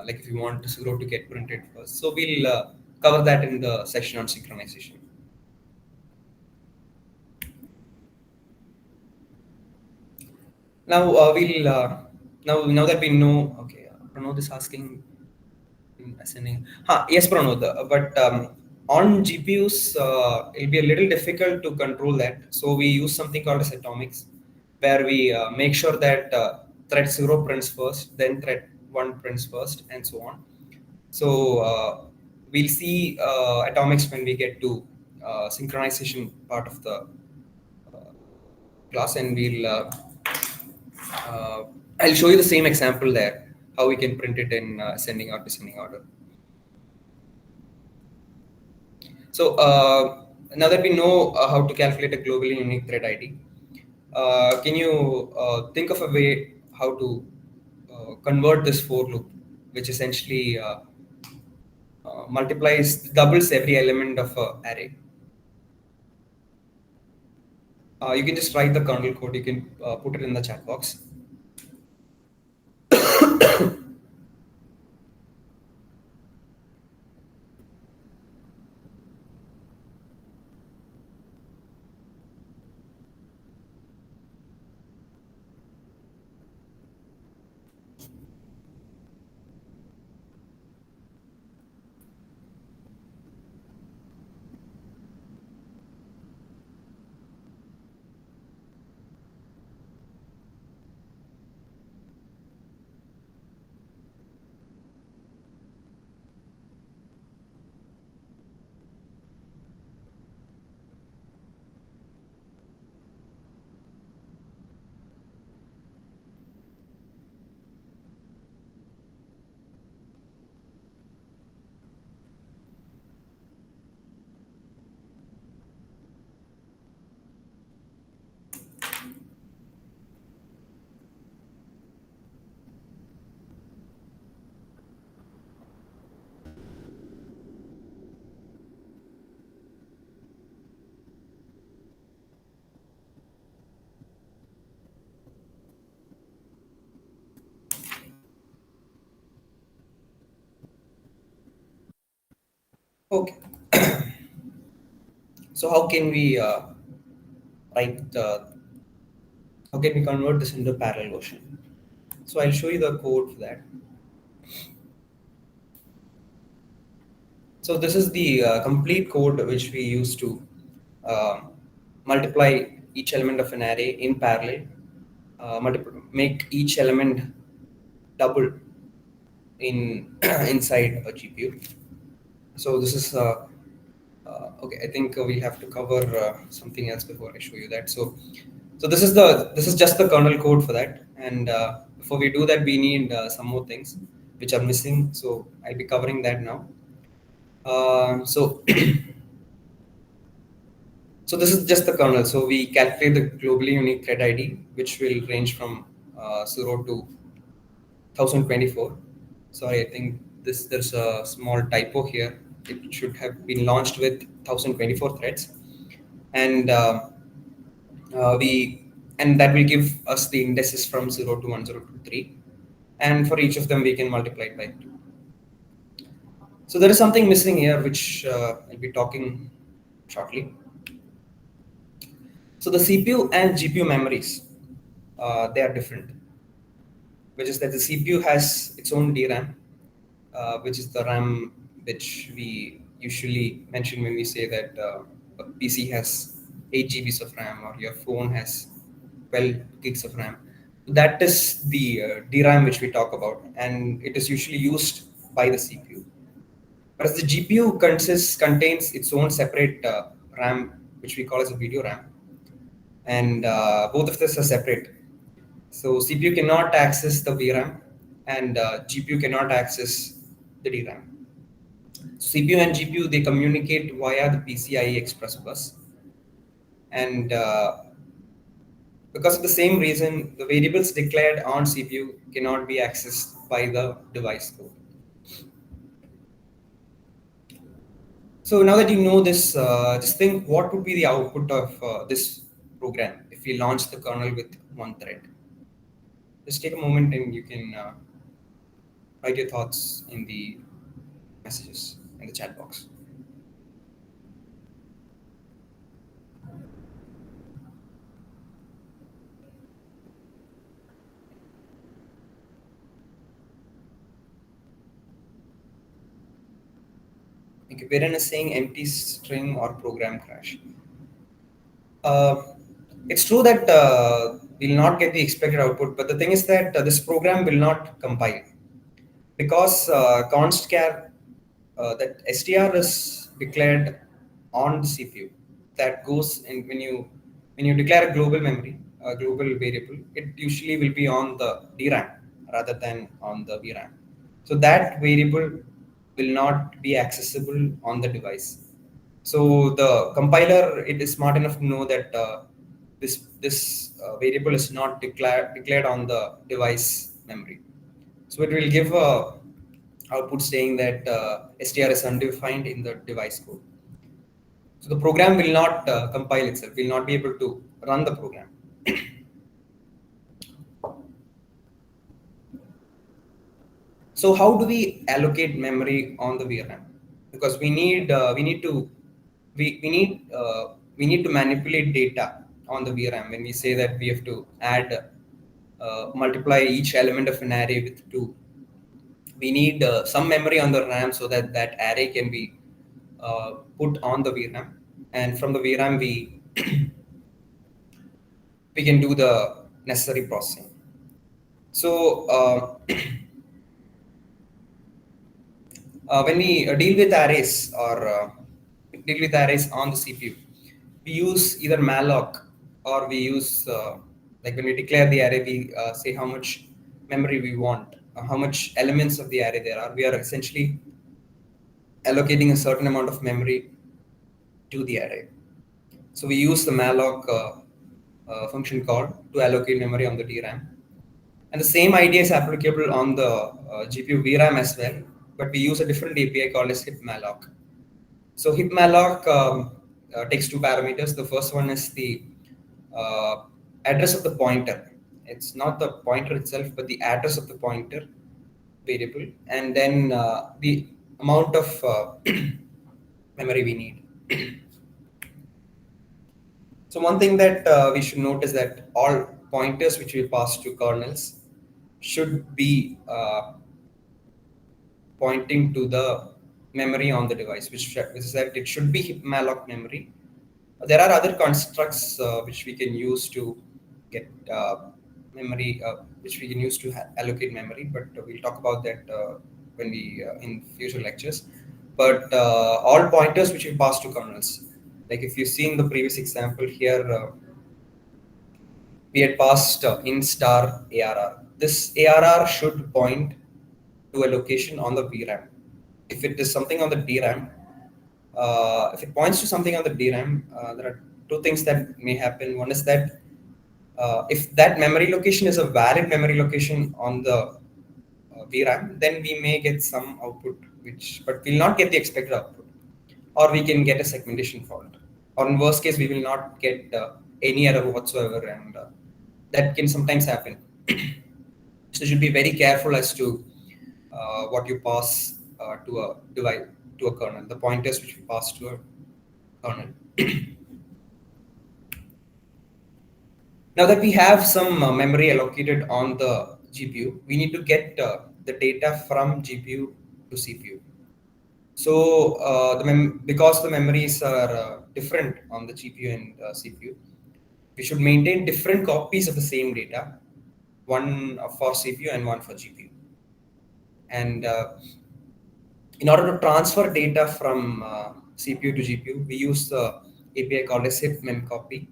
like if you want 0 to get printed first. So we'll cover that in the section on synchronization. Now we'll now that we know, okay, Pranod is asking ascending. Yes, Pranod, but on GPUs, it'll be a little difficult to control that. So we use something called as atomics, where we make sure that thread 0 prints first, then thread 1 prints first, and so on. So we'll see atomics when we get to synchronization part of the class, and uh, I'll show you the same example there, how we can print it in ascending or descending order. So now that we know how to calculate a globally unique thread ID, can you think of a way how to convert this for loop, which essentially doubles every element of a array? You can just write the kernel code. You can put it in the chat box. Okay. So write? How can we convert this into parallel version? So I'll show you the code for that. So this is the complete code which we use to uh, multiply each element of an array in parallel, make each element double in inside a GPU. So this is okay. I think we have to cover something else before I show you that. So this is just the kernel code for that. And before we do that, we need some more things which are missing. So I'll be covering that now. So So this is just the kernel. So we calculate the globally unique thread ID, which will range from 0 to 1024. Sorry, I think there's a small typo here. It should have been launched with 1024 threads, and we and that will give us the indices from 0 to 1023. And for each of them, we can multiply it by 2. So there is something missing here, which I'll be talking shortly. So the CPU and GPU memories, they are different, which is that the CPU has its own DRAM, which is the RAM which we usually mention when we say that a PC has 8 GBs of RAM or your phone has 12 gigs of RAM. That is the DRAM which we talk about, and it is usually used by the CPU. Whereas the GPU contains its own separate RAM, which we call as a video RAM, and both of this are separate. So CPU cannot access the VRAM, and GPU cannot access the DRAM. CPU and GPU, they communicate via the PCIe Express bus, and because of the same reason, the variables declared on CPU cannot be accessed by the device code. So now that you know this, just think what would be the output of this program if we launch the kernel with one thread. Just take a moment and you can write your thoughts in the messages in the chat box. Okay, Viren is saying empty string or program crash. Uh, it's true that we'll not get the expected output, but the thing is that this program will not compile because constchar that str is declared on the CPU. That goes in when you declare a global memory, a global variable, it usually will be on the DRAM rather than on the VRAM. So that variable will not be accessible on the device. So the compiler, it is smart enough to know that this variable is not declared on the device memory. So it will give a output saying that str is undefined in the device code. So the program will not compile itself, will not be able to run the program. So how do we allocate memory on the VRAM? Because we need to manipulate data on the VRAM when we say that we have to add multiply each element of an array with 2. We need some memory on the RAM so that that array can be put on the VRAM, and from the VRAM we can do the necessary processing. So when we deal with arrays or deal with arrays on the CPU, we use either malloc or we use like when we declare the array, we say how much memory we want, how much elements of the array there are. We are essentially allocating a certain amount of memory to the array. So we use the malloc function call to allocate memory on the DRAM. And the same idea is applicable on the GPU VRAM as well, but we use a different API called as hipmalloc. So hipmalloc takes two parameters. The first one is the uh, address of the pointer. It's not the pointer itself, but the address of the pointer variable, and then the amount of memory we need. So one thing that we should note is that all pointers which we pass to kernels should be pointing to the memory on the device, which is that it should be malloc memory. There are other constructs which we can use to get memory, which we can use to allocate memory, but we'll talk about that when we in future lectures. But all pointers which we pass to kernels, like if you see in the previous example here, we had passed in star ARR. This ARR should point to a location on the VRAM. If it is something on the DRAM, if it points to something on the DRAM, there are two things that may happen. One is that if that memory location is a valid memory location on the VRAM, then we may get some output, but we'll not get the expected output, or we can get a segmentation fault, or in worst case, we will not get any error whatsoever, and that can sometimes happen. So you should be very careful as to what you pass to a device, to a kernel, the pointers which we pass to a kernel. Now that we have some memory allocated on the GPU, we need to get the data from GPU to CPU. So because the memories are different on the GPU and CPU, we should maintain different copies of the same data, one for CPU and one for GPU. And in order to transfer data from CPU to GPU, we use the API called as hip memcopy,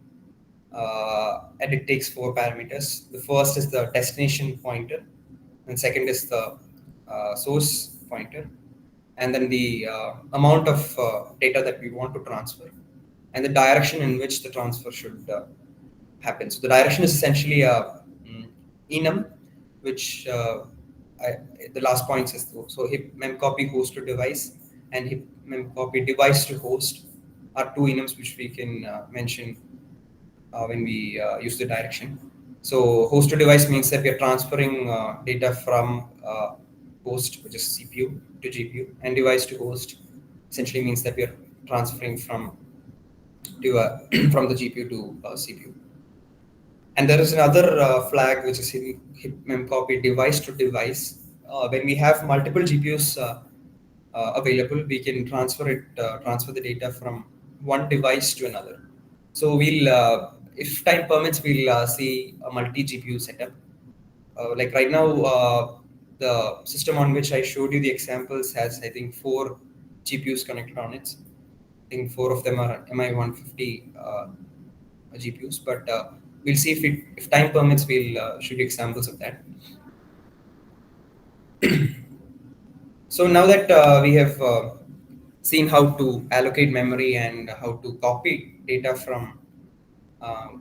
and it takes four parameters. The first is the destination pointer, and second is the source pointer, and then the amount of data that we want to transfer, and the direction in which the transfer should happen. So the direction is essentially a enum, which the last point is so hip memcopy host to device and hip memcopy device to host are two enums which we can mention when we use the direction. So host to device means that we are transferring data from host, which is CPU, to GPU, and device to host essentially means that we are transferring from from the GPU to CPU. And there is another flag which is in hip memcopy device to device. When we have multiple GPUs available, we can transfer the data from one device to another. So if time permits, we'll see a multi GPU setup. Like right now, the system on which I showed you the examples has, I think, four GPUs connected on it. I think four of them are MI150 GPUs, but we'll see if time permits, we'll show you examples of that. So now that we have seen how to allocate memory and how to copy data from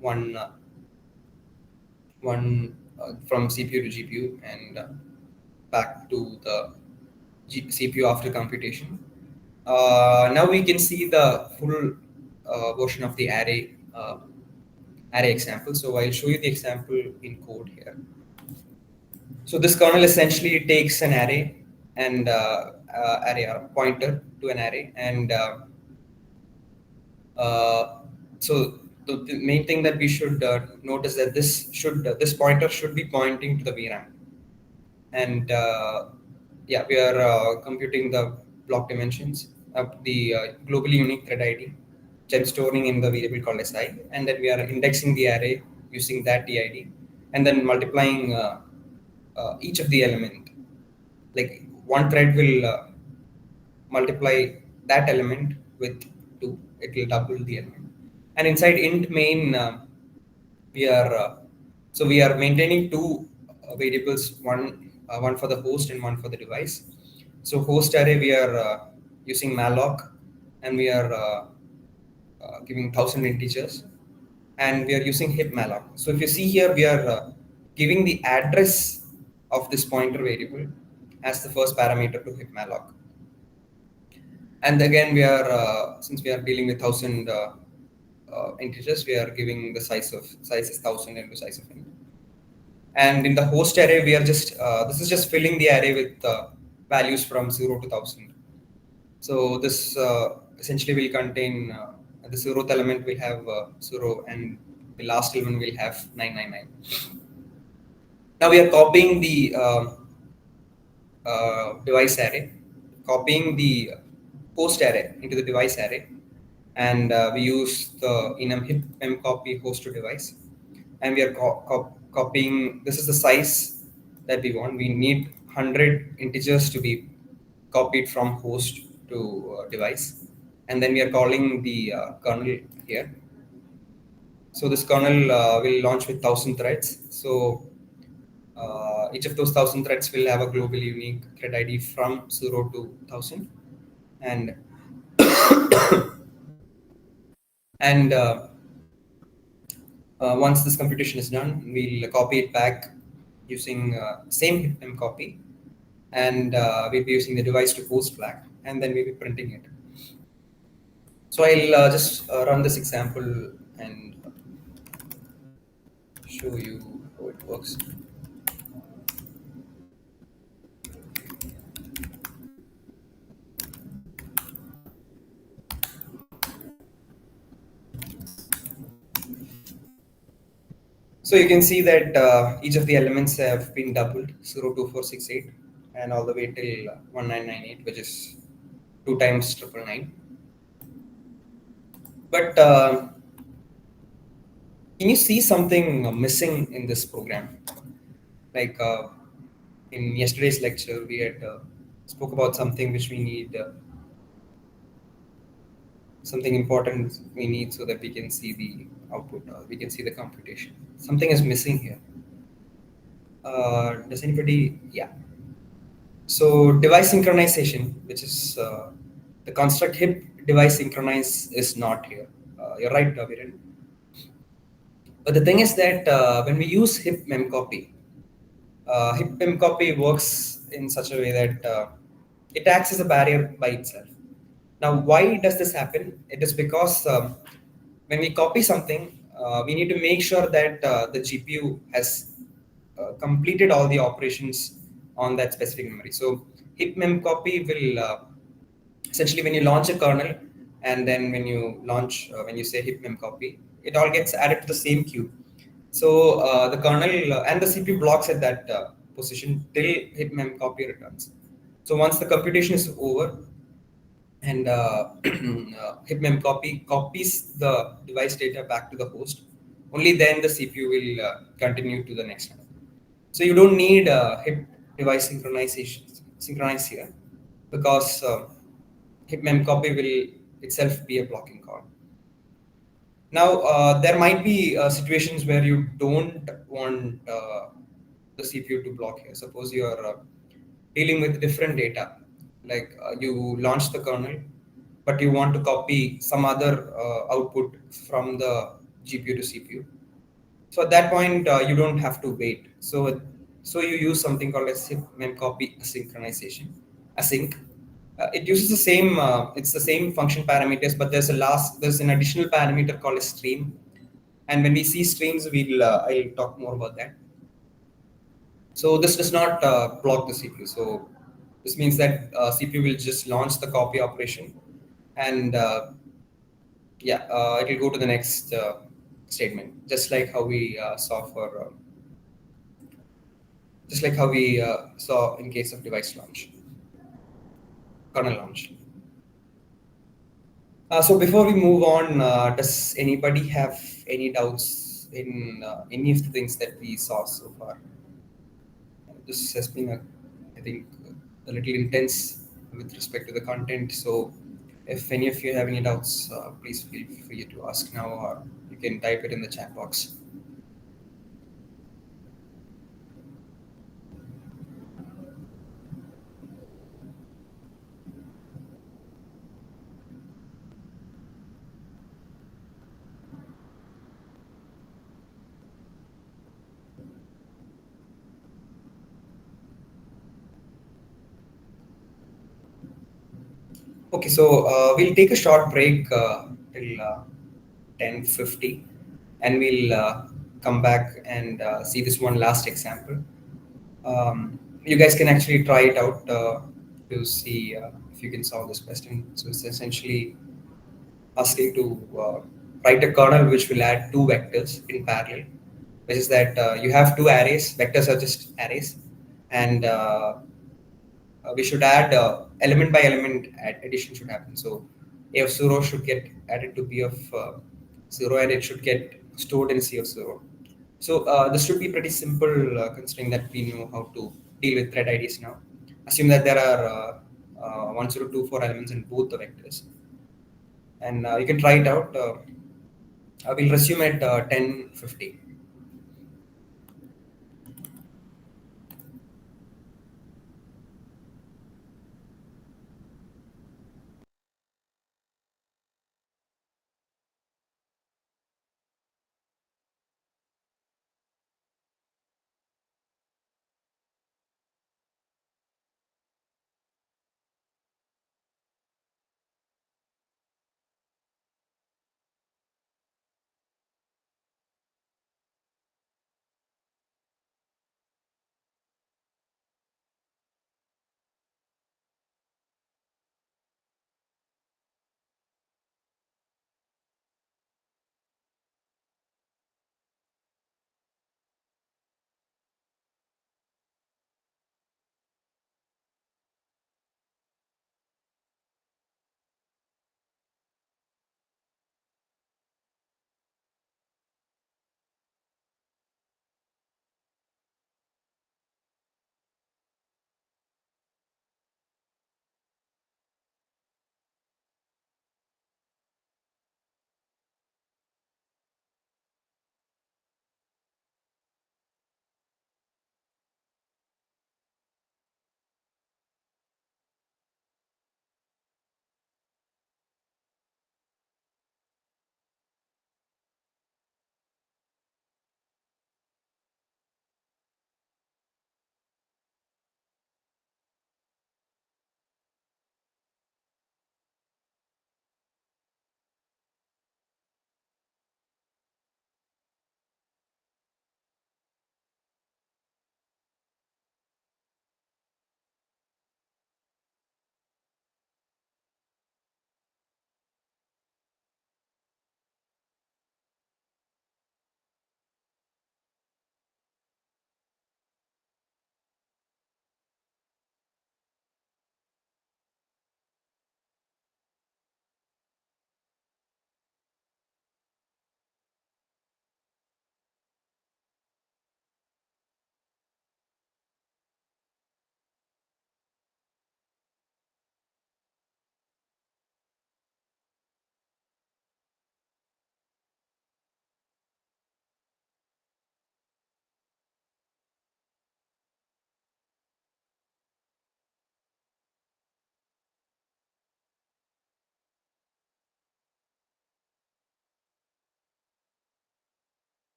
one from CPU to GPU and back to the CPU after computation. Now we can see the full version of the array example. So I'll show you the example in code here. So this kernel essentially takes an array and array or pointer to an array, and so the main thing that we should note is that this pointer should be pointing to the VRAM, and yeah, we are computing the block dimensions of the globally unique thread ID, which I'm storing in the variable called si, and then we are indexing the array using that DID, and then multiplying each of the element. Like one thread will multiply that element with 2, it will double the element. And inside int main, we are we are maintaining two variables, one for the host and one for the device. So host array, we are using malloc, and we are giving 1000 integers, and we are using hip malloc. So if you see here, we are giving the address of this pointer variable as the first parameter to hip malloc. And again, we are since we are dealing with 1000 integers, we are giving the size is 1000 into size of int. And in the host array, we are just this is just filling the array with values from 0 to 1000. So this essentially will contain the zeroth element will have 0, and the last element will have 999. Now we are copying the device array, copying the host array into the device array, and we use the enum hip mcopy host to device, and we are copying. This is the size that we want. We need 100 integers to be copied from host to device, and then we are calling the kernel here. So this kernel will launch with 1,000 threads. So each of those 1,000 threads will have a globally unique thread ID from 0 to 1,000, and and once this computation is done, we'll copy it back using same mcopy, and we'll be using the device to host flag, and then we'll be printing it. So I'll just run this example and show you how it works. So you can see that each of the elements have been doubled 0, 2, 4, 6, 8, and all the way till 1998, which is 2 times 999. But can you see something missing in this program? Like in yesterday's lecture, we had spoke about something which we need, something important we need so that we can see the output, we can see the computation. Something is missing here. Does anybody? Yeah. So device synchronization, which is the construct hip device synchronize, is not here. You're right, Viren. But the thing is that when we use hip memcopy, hip memcopy works in such a way that it acts as a barrier by itself. Now, why does this happen? It is because when we copy something, we need to make sure that the GPU has completed all the operations on that specific memory. So hip memcopy will essentially, when you launch a kernel, and then when you launch, when you say hip memcopy, it all gets added to the same queue. So the kernel and the CPU blocks at that position till hip memcopy returns. So once the computation is over, and hip memcopy copies the device data back to the host, only then the CPU will continue to the next one. So you don't need hip device synchronization synchronize here, because hip memcopy will itself be a blocking call. Now there might be situations where you don't want the CPU to block here. Suppose you are dealing with different data, like you launch the kernel, but you want to copy some other output from the GPU to CPU. So at that point, you don't have to wait. So you use something called as memcopy synchronization, async. It uses the same. It's the same function parameters, but there's an additional parameter called a stream. And when we see streams, I'll talk more about that. So this does not block the CPU. So this means that CPU will just launch the copy operation, and yeah, it will go to the next statement, just like how we saw for, just like how we saw in case of device launch, kernel launch. So before we move on, does anybody have any doubts in any of the things that we saw so far? This has been, I think, a little intense with respect to the content. So if any of you have any doubts, please feel free to ask now, or you can type it in the chat box. Okay, so we'll take a short break till 10:50, and we'll come back and see this one last example. You guys can actually try it out to see if you can solve this question. So it's essentially asking to write a kernel which will add two vectors in parallel, which is that you have two arrays. Vectors are just arrays, and we should add element by element addition should happen. So A of 0 should get added to B of 0, and it should get stored in C of 0. So this should be pretty simple, considering that we know how to deal with thread IDs now. Assume that there are 1024 elements in both the vectors, and you can try it out. We'll resume at 10:50.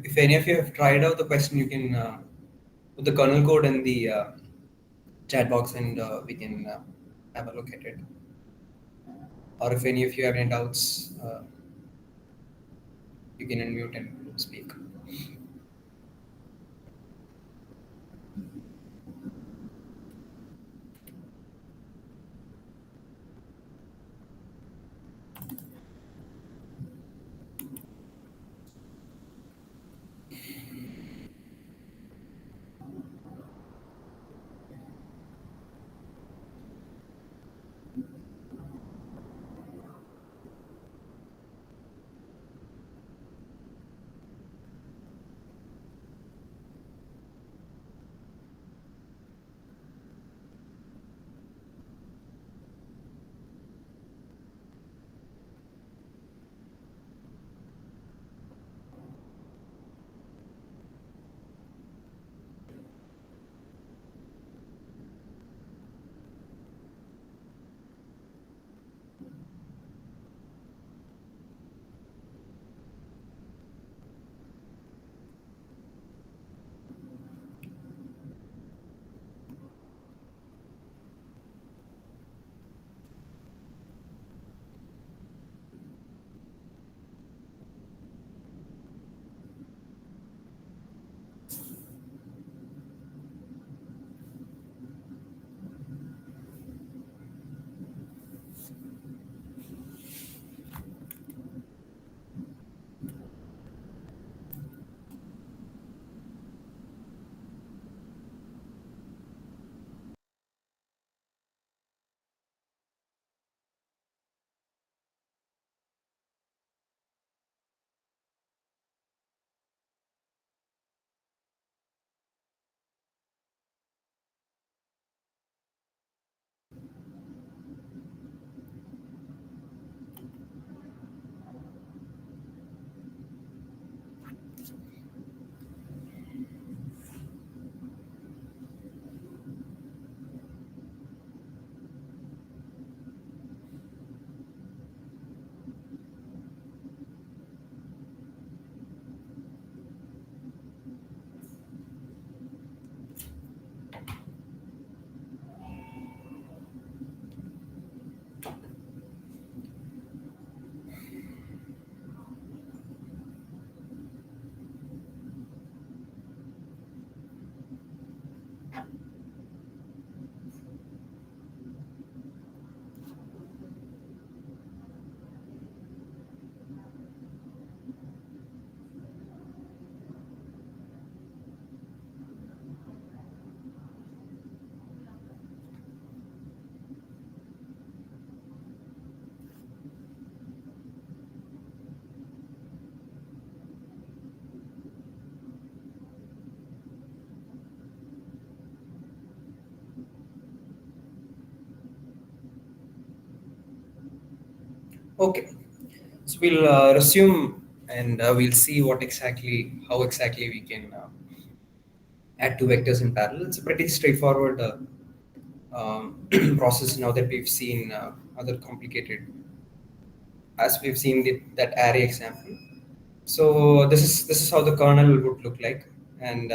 If any of you have tried out the question, you can put the kernel code in the chat box, and we can have a look at it. Or if any of you have any doubts, you can unmute and speak. Okay, so we'll resume, and we'll see how exactly we can add two vectors in parallel. It's a pretty straightforward process now that we've seen other complicated, as we've seen that array example. So this is how the kernel would look like, and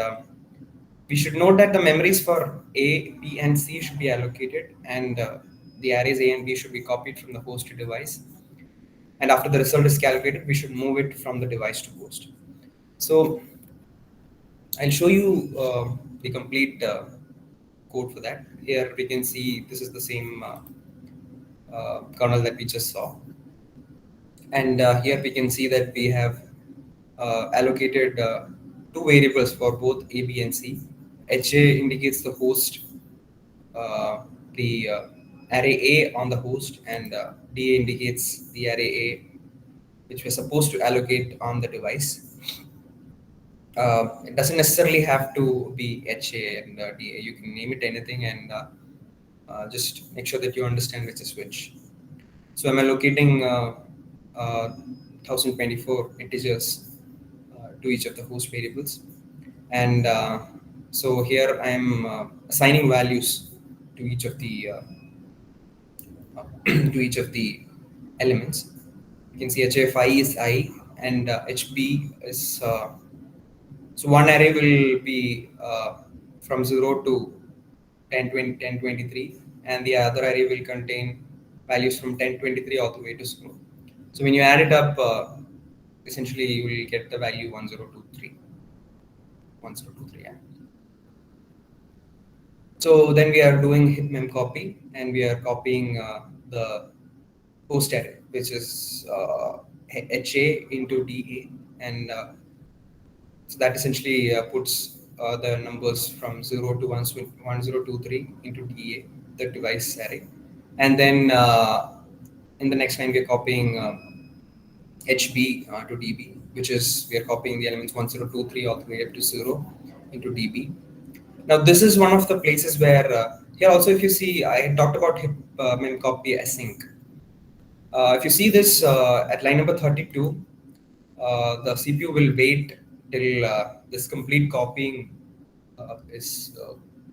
we should note that the memories for A, B, and C should be allocated, and the arrays A and B should be copied from the host to device. And after the result is calculated, we should move it from the device to host. So I'll show you the complete code for that. Here we can see this is the same kernel that we just saw. And here we can see that we have allocated two variables for both A, B, and C. HA indicates the host, uh, the array A on the host, and DA indicates the array A, which we're supposed to allocate on the device. It doesn't necessarily have to be HA and DA. You can name it anything, and just make sure that you understand which is which. So I'm allocating 1024 integers to each of the host variables, and so here I'm assigning values to each of the to each of the elements. You can see HFI is I, and HB is so one array will be from 0 to 1023, and the other array will contain values from 1023 all the way to 0. So when you add it up, essentially you will get the value 1023. 1023. Yeah. So then we are doing hip mem copy, and we are copying the host array, which is HA into DA, and so that essentially puts the numbers from 0 to 1023 into DA, the device array. And then in the next line, we're copying HB to DB, which is we are copying the elements 1023 all the way up to 0 into DB. Now, this is one of the places where here also, if you see, I talked about hip mem copy async. If you see this at line number 32, the CPU will wait till this complete copying is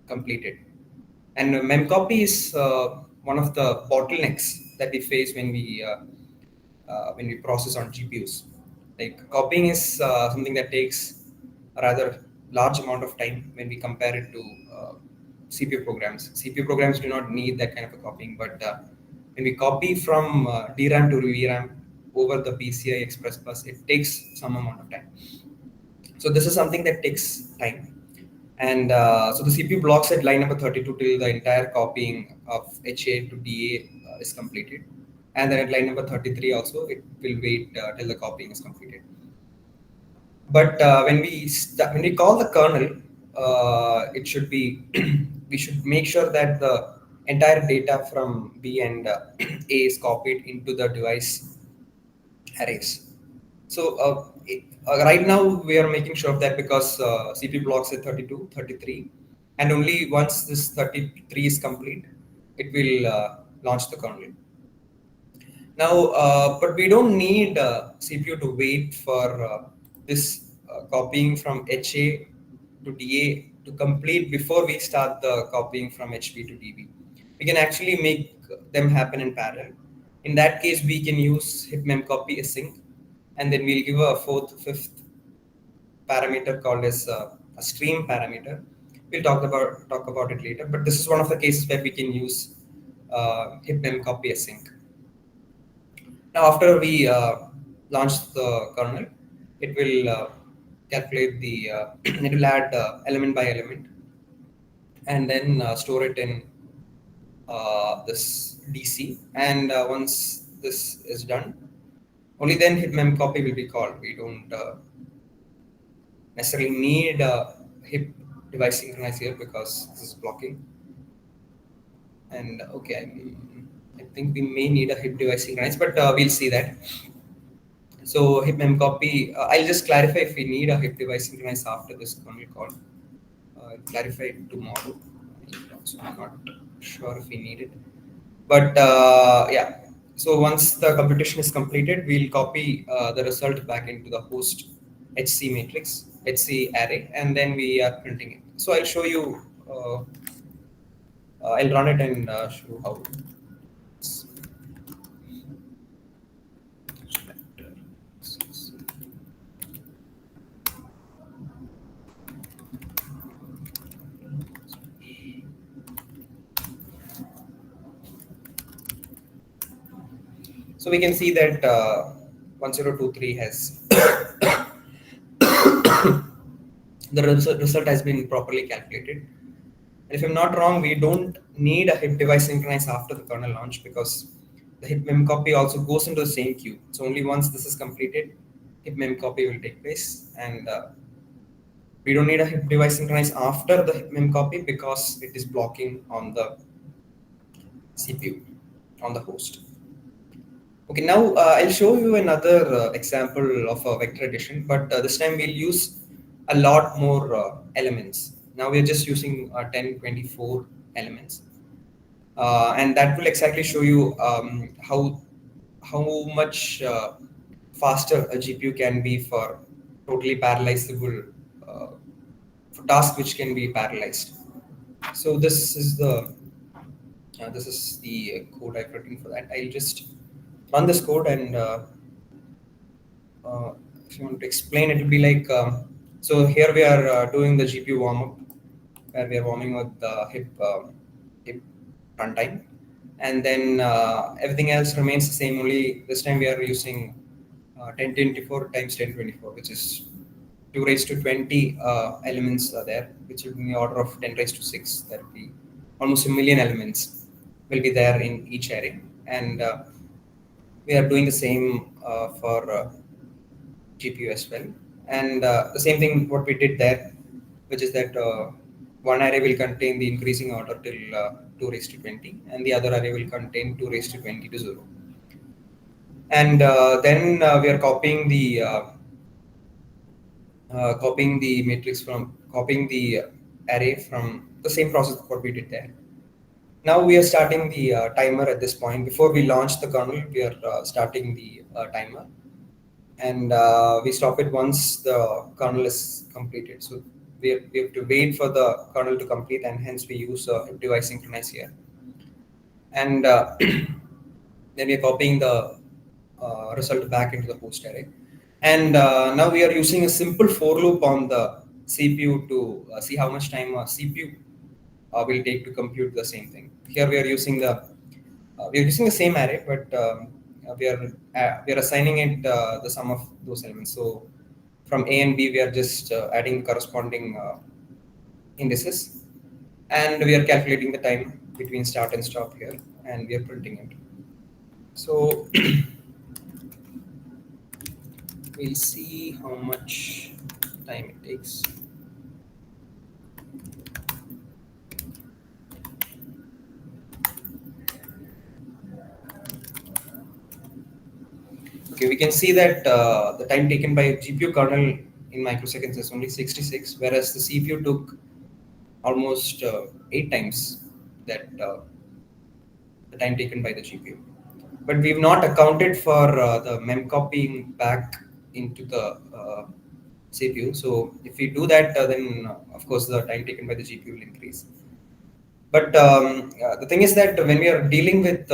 completed. And memcopy is one of the bottlenecks that we face when we process on GPUs. Like copying is something that takes a rather large amount of time when we compare it to CPU programs. CPU programs do not need that kind of a copying, but when we copy from DRAM to VRAM over the PCI Express bus, it takes some amount of time. So this is something that takes time. And so the CPU blocks at line number 32 till the entire copying of HA to DA is completed. And then at line number 33 also, it will wait till the copying is completed. But when we call the kernel, it should be we should make sure that the entire data from B and A is copied into the device arrays. So right now we are making sure of that because CPU blocks at 32, 33, and only once this 33 is complete, it will launch the kernel. Now, but we don't need CPU to wait for this copying from HA to DA to complete before we start the copying from HB to DB. We can actually make them happen in parallel. In that case, we can use hip mem copy async, and then we'll give a fifth parameter called as a stream parameter. We'll talk about it later, but this is one of the cases where we can use hip mem copy async. Now, after we launch the kernel, it will calculate the, it will add element by element, and then store it in this DC. And once this is done, only then hip mem copy will be called. We don't necessarily need hip device synchronize here because this is blocking. And okay, I think we may need a hip device synchronize, but we'll see that. So hip mem copy, I'll just clarify if we need a hip device synchronize after this kernel call. I'll clarify it tomorrow. I'm not sure if we need it. But yeah, so once the computation is completed, we'll copy the result back into the host HC matrix, HC array, and then we are printing it. So I'll show you, I'll run it and show how. So we can see that 1023 has the result has been properly calculated. And if I'm not wrong, we don't need a hip device synchronize after the kernel launch because the hip mem copy also goes into the same queue. So only once this is completed, hip mem copy will take place, and we don't need a hip device synchronize after the hip mem copy because it is blocking on the CPU on the host. Okay, now I'll show you another example of a vector addition, but this time we'll use a lot more elements. Now we're just using 1024 elements, and that will exactly show you how much faster a GPU can be for totally parallelizable for tasks which can be parallelized. So this is the code I've written for that. I'll just run this code, and if you want to explain, it will be like so here we are doing the GPU warm up, where we are warming with the hip runtime, and then everything else remains the same. Only this time we are using 1024 times 1024, which is 2 raised to 20 elements are there, which will be in the order of 10 raised to 6. That will be almost a million elements will be there in each array, and we are doing the same for GPU as well. And the same thing what we did there, which is that one array will contain the increasing order till 2 raised to 20, and the other array will contain 2 raised to 20 to 0. And then we are copying the matrix from copying the array from the same process what we did there. Now we are starting the timer at this point. Before we launch the kernel, we are starting the timer, and we stop it once the kernel is completed. So we have to wait for the kernel to complete, and hence we use device synchronize here. And then we are copying the result back into the host array. And now we are using a simple for loop on the CPU to see how much time CPU will take to compute the same thing. Here we are using the same array, but we are assigning it the sum of those elements. So from A and B, we are just adding corresponding indices, and we are calculating the time between start and stop here, and we are printing it. So we'll see how much time it takes. Okay, we can see that the time taken by GPU kernel in microseconds is only 66, whereas the CPU took almost 8 times that the time taken by the GPU. But we've not accounted for the mem copying back into the CPU. So if we do that, then of course the time taken by the GPU will increase. But the thing is that when we are dealing with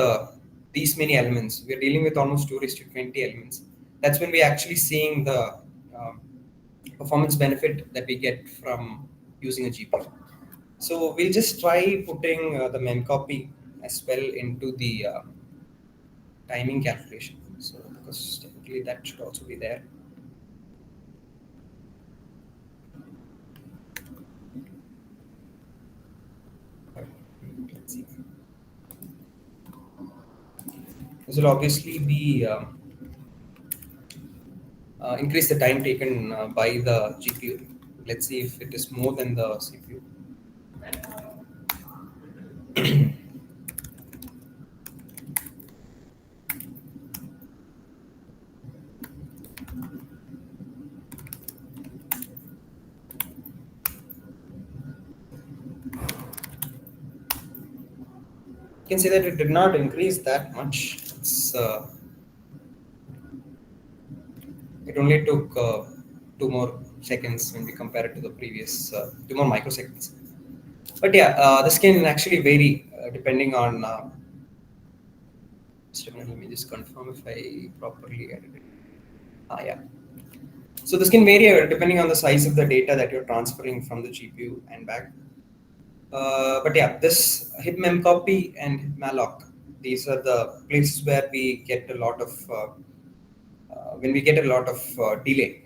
these many elements, we are dealing with almost 2 raised to 20 elements. That's when we actually seeing the um, performance benefit that we get from using a GPU. So we'll just try putting the memcopy as well into the timing calculation. So because technically that should also be there. But let's see. This will obviously be increase the time taken by the GPU. Let's see if it is more than the CPU. You can see that it did not increase that much. It only took 2 more seconds when we compare it to the previous 2 more microseconds. But yeah, this can actually vary depending on. Just a minute, let me just confirm if I properly edited it. Yeah. So this can vary depending on the size of the data that you're transferring from the GPU and back. But yeah, this hip memcopy and hip malloc, these are the places where we get a lot of when we get a lot of delay.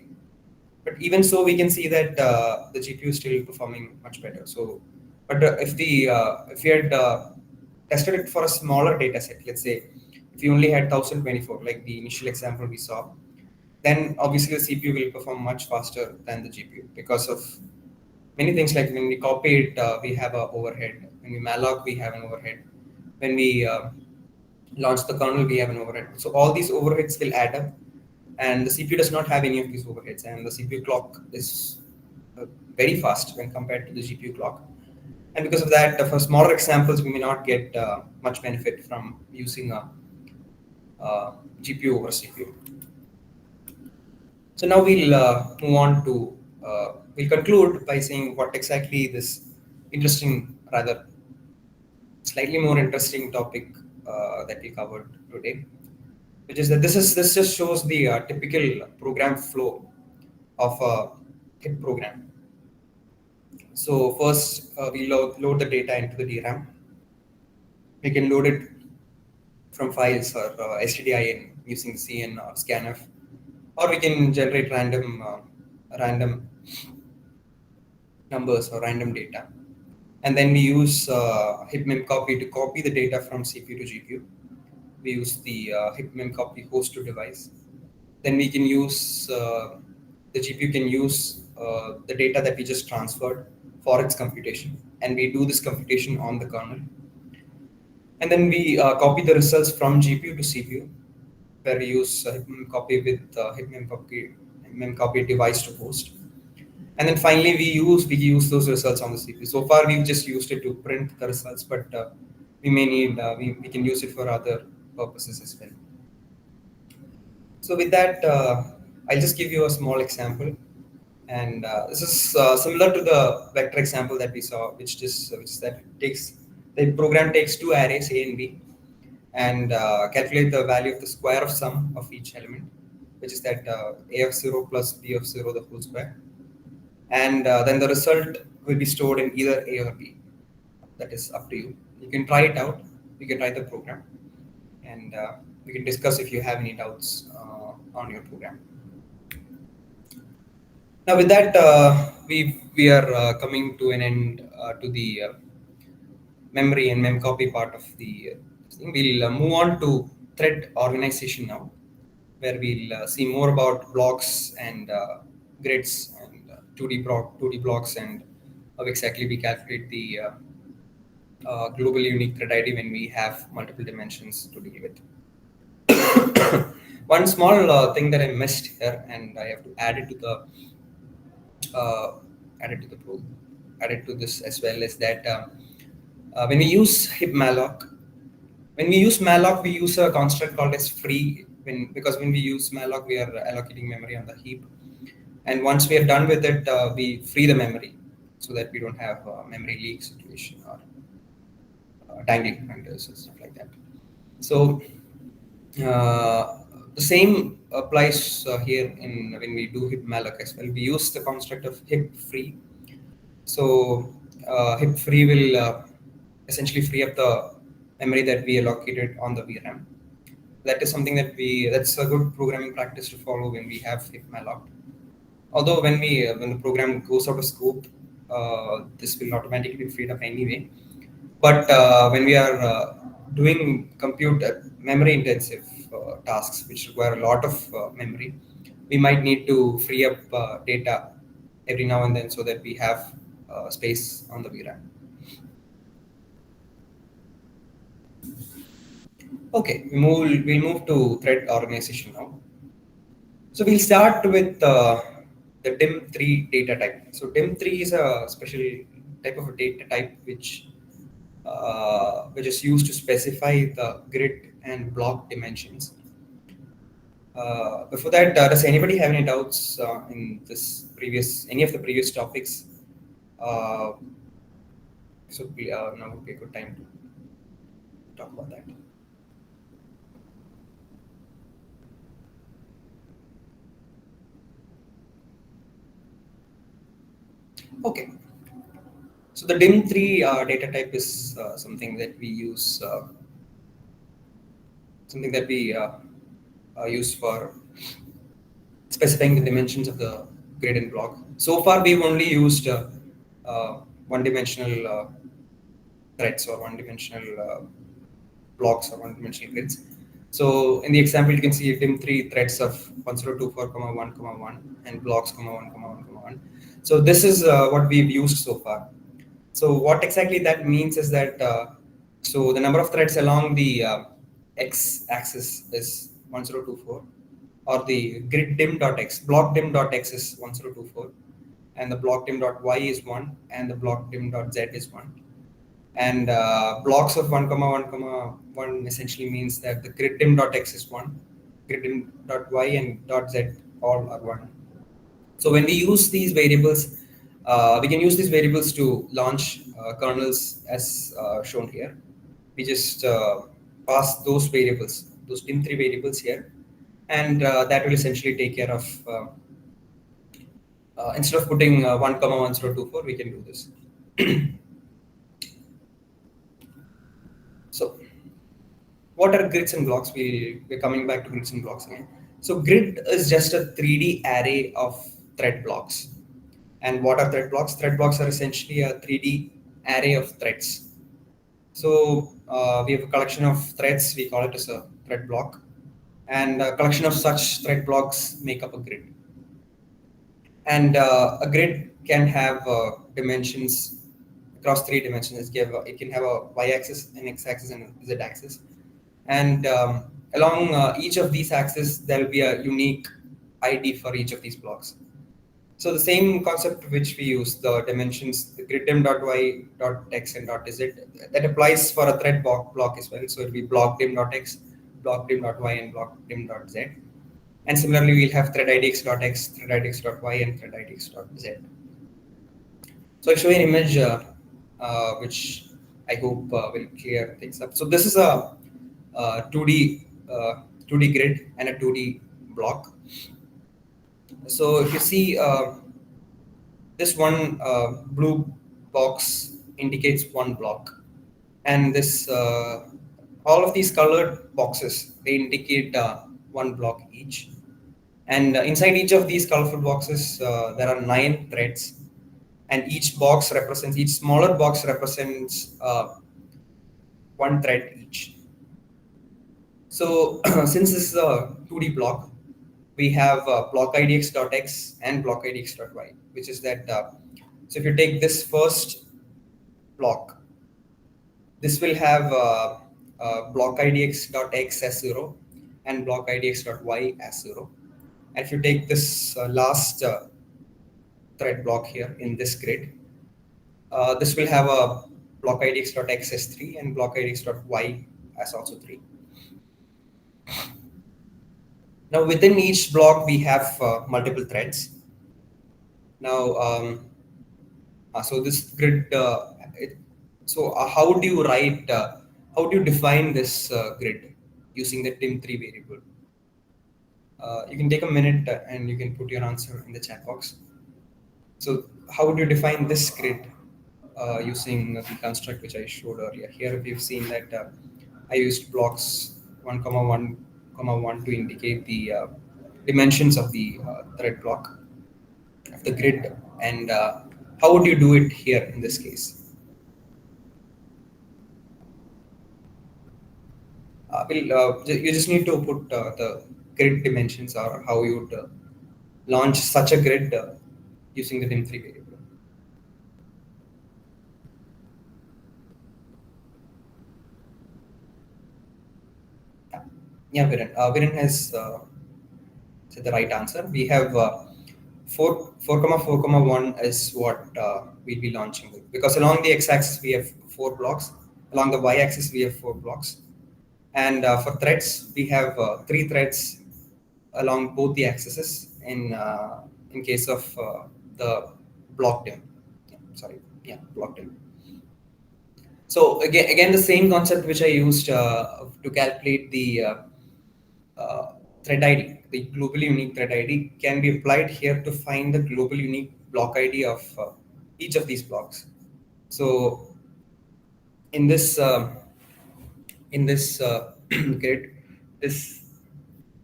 But even so, we can see that the GPU is still performing much better. So, but if we had tested it for a smaller data set, let's say if you only had 1024, like the initial example we saw, then obviously the CPU will perform much faster than the GPU because of many things. Like when we copy it, we have a overhead. When we malloc, we have an overhead. When we launch the kernel, we have an overhead. So all these overheads will add up, and the CPU does not have any of these overheads, and the CPU clock is very fast when compared to the GPU clock. And because of that, for smaller examples, we may not get much benefit from using a GPU over CPU. So now we'll move on to we'll conclude by saying what exactly this interesting, rather slightly more interesting topic that we covered today, which is that this just shows the typical program flow of a hit program. So first, we load the data into the DRAM. We can load it from files or STDIN using CN or scanf, or we can generate random numbers or random data. And then we use HipMemCopy to copy the data from CPU to GPU. We use the HipMemCopy host to device. Then we can use the GPU can use the data that we just transferred for its computation, and we do this computation on the kernel. And then we copy the results from GPU to CPU, where we use HipMemCopy with HipMemCopy device to host. And then finally, we use those results on the CPU. So far, we've just used it to print the results, but we can use it for other purposes as well. So with that, I'll just give you a small example, and this is similar to the vector example that we saw, which is that the program takes two arrays A and B, and calculate the value of the square of sum of each element, which is that A of 0 plus B of 0 the whole square, and then the result will be stored in either A or B. That is up to you. You can try it out. You can try the program, and we can discuss if you have any doubts on your program. Now, with that, we are coming to an end to the memory and memcopy part of the thing. We'll move on to thread organization now, where we'll see more about blocks and grids and 2D blocks, and how exactly we calculate the globally unique thread ID when we have multiple dimensions to deal with. One small thing that I missed here, and I have to add it to the uh, added to the pro added to this as well, is that when we use hip malloc, when we use malloc, we use a construct called as free. Because when we use malloc, we are allocating memory on the heap, and once we are done with it, we free the memory so that we don't have memory leak situation or dangling pointers and stuff like that. So uh, the same applies here in when we do hip malloc as well. We use the construct of hip free. So hip free will essentially free up the memory that we allocated on the VRAM. That is something that's a good programming practice to follow when we have hip malloc. Although when the program goes out of scope, this will automatically be freed up anyway. But when we are doing compute memory intensive tasks which require a lot of memory, we might need to free up data every now and then so that we have space on the VRAM. Okay, we'll move to thread organization now. So we'll start with the DIM3 data type. So DIM3 is a special type of a data type which is used to specify the grid and block dimensions. Before that, does anybody have any doubts in any of the previous topics? Uh, now would be a good time to talk about that. Okay. So the DIM3 data type is something that we use for specifying the dimensions of the grid and block. So far, we've only used one-dimensional threads or one-dimensional blocks or one-dimensional grids. So in the example, you can see DIM3 threads of 1024, 1, 1, and blocks, 1, 1, 1. So this is what we've used so far. So what exactly that means is that so the number of threads along the x-axis is 1024, or the grid dim.x, block dim.x is 1024, and the block dim.y is 1, and the block dim.z is 1. And blocks of 1, 1, 1 essentially means that the grid dim.x is 1, grid dim.y and .z all are 1. So when we use these variables, we can use these variables to launch kernels as shown here. We just pass those variables, those dim3 variables here, and that will essentially take care of Instead of putting 1 comma 1024, we can do this. So what are grids and blocks? We're coming back to grids and blocks again. So grid is just a 3D array of thread blocks. And what are thread blocks? Thread blocks are essentially a 3D array of threads. So we have a collection of threads, we call it as a thread block. And a collection of such thread blocks make up a grid. And a grid can have dimensions across 3 dimensions. It can have a y-axis, an x-axis, and a z-axis. And along each of these axes, there will be a unique ID for each of these blocks. So the same concept which we use, the dimensions, the griddim.y.x and .z, that applies for a thread block as well. So it will be blockdim.x, blockdim.y, and blockdim.z. And similarly, we'll have thread idx.x, thread idx.y, and thread idx.z. So I'll show you an image which I hope will clear things up. So this is a 2D 2D grid and a 2D block. So if you see this one blue box indicates one block, and this all of these colored boxes, they indicate one block each. And inside each of these colorful boxes, there are 9 threads, and each smaller box represents one thread each. So since this is a 2D block, we have block idx.x and block idx.y, which is that. So if you take this first block, this will have block idx.x as 0 and block idx.y as 0. And if you take this last thread block here in this grid, this will have a block idx.x as 3 and block idx.y as also 3. Now within each block we have multiple threads. Now so this grid, how do you write, how do you define this grid using the dim3 variable? You can take a minute and you can put your answer in the chat box. So how would you define this grid using the construct which I showed earlier? Here we've seen that I used blocks 1 comma 1 comma 1 to indicate the dimensions of the thread block of the grid. And how would you do it here in this case? You just need to put the grid dimensions or how you would launch such a grid using the dim3 variable. Yeah, Viren has said the right answer. We have 4 comma 4 comma 1 is what we'll be launching with, because along the x-axis we have 4 blocks, along the y-axis we have 4 blocks, and for threads we have 3 threads along both the axes in case of the block dim. Block dim. So again the same concept which I used to calculate the thread ID, the globally unique thread ID, can be applied here to find the globally unique block ID of each of these blocks. So in this grid,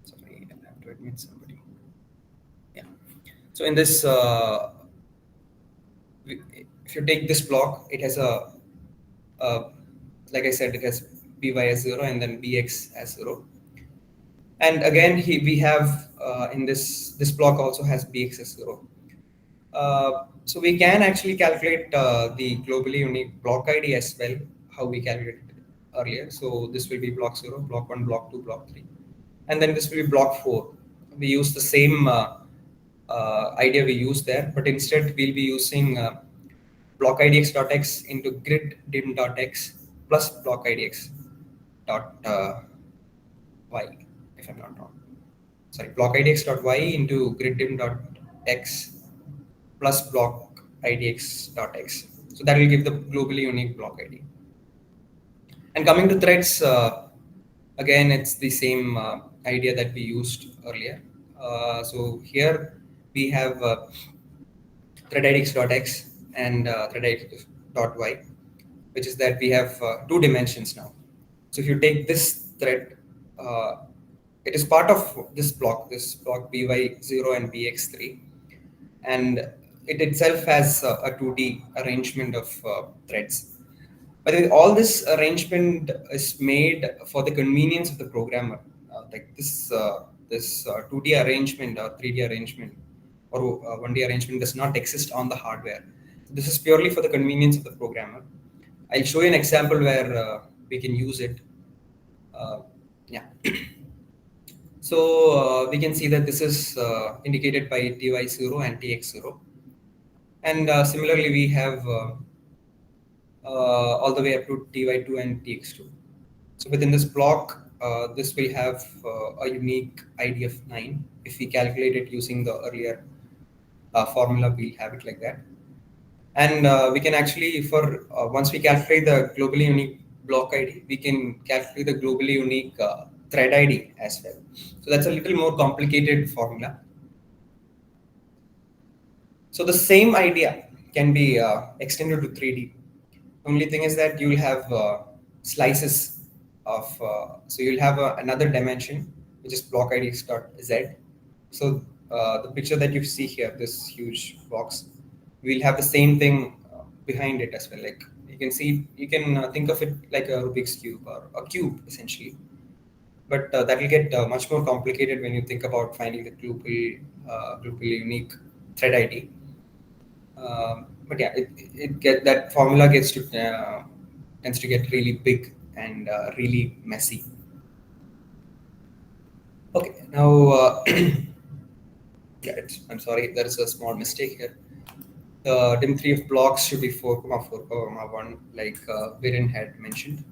sorry, I have to admit somebody. Yeah. So in this, if you take this block, it has like I said, it has by as 0 and then bx as 0. And again, we have in this block also has bx as 0. So we can actually calculate the globally unique block ID as well, how we calculated earlier. So this will be block 0, block 1, block 2, block 3. And then this will be block 4. We use the same idea we used there, but instead we'll be using block idx.x into grid dim.x plus block idx dot y, if I'm not wrong. Sorry, block idx.y into grid dim.x plus block idx.x. So that will give the globally unique block ID. And coming to threads, again, it's the same idea that we used earlier. So here we have threadidx.x and threadidx.y, which is that we have two dimensions now. So if you take this thread, uh, it is part of this block by0 and bx3, and it itself has a 2D arrangement of threads. By the way, all this arrangement is made for the convenience of the programmer. Like this 2D arrangement or 3D arrangement or 1D arrangement does not exist on the hardware. This is purely for the convenience of the programmer. I'll show you an example where we can use it. Uh, yeah. So we can see that this is indicated by ty0 and tx0. And similarly, we have all the way up to ty2 and tx2. So within this block, this will have a unique ID of 9. If we calculate it using the earlier formula, we'll have it like that. And we can actually, for once we calculate the globally unique block ID, we can calculate the globally unique thread ID as well. So that's a little more complicated formula. So the same idea can be extended to 3D. Only thing is that you'll have slices of, so you'll have another dimension, which is block id.z. So the picture that you see here, this huge box, we'll have the same thing behind it as well. Like you can see, you can think of it like a Rubik's cube or a cube essentially. But that will get much more complicated when you think about finding the globally unique thread ID. But yeah, it get that formula gets to tends to get really big and really messy. Okay, now yeah, I'm sorry, there is a small mistake here. The dim3 of blocks should be 4,4,1, like Viren had mentioned.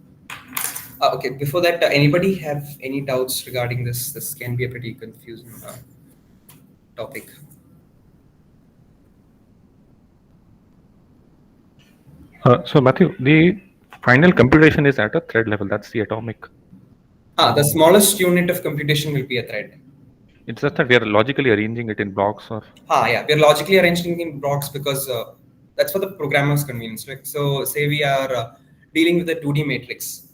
Okay, before that, anybody have any doubts regarding this? This can be a pretty confusing topic. So Matthew, the final computation is at a thread level. That's the atomic. The smallest unit of computation will be a thread. It's just that we are logically arranging it in blocks or. Yeah, we're logically arranging in blocks because that's for the programmer's convenience. Like, so say we are dealing with a 2D matrix.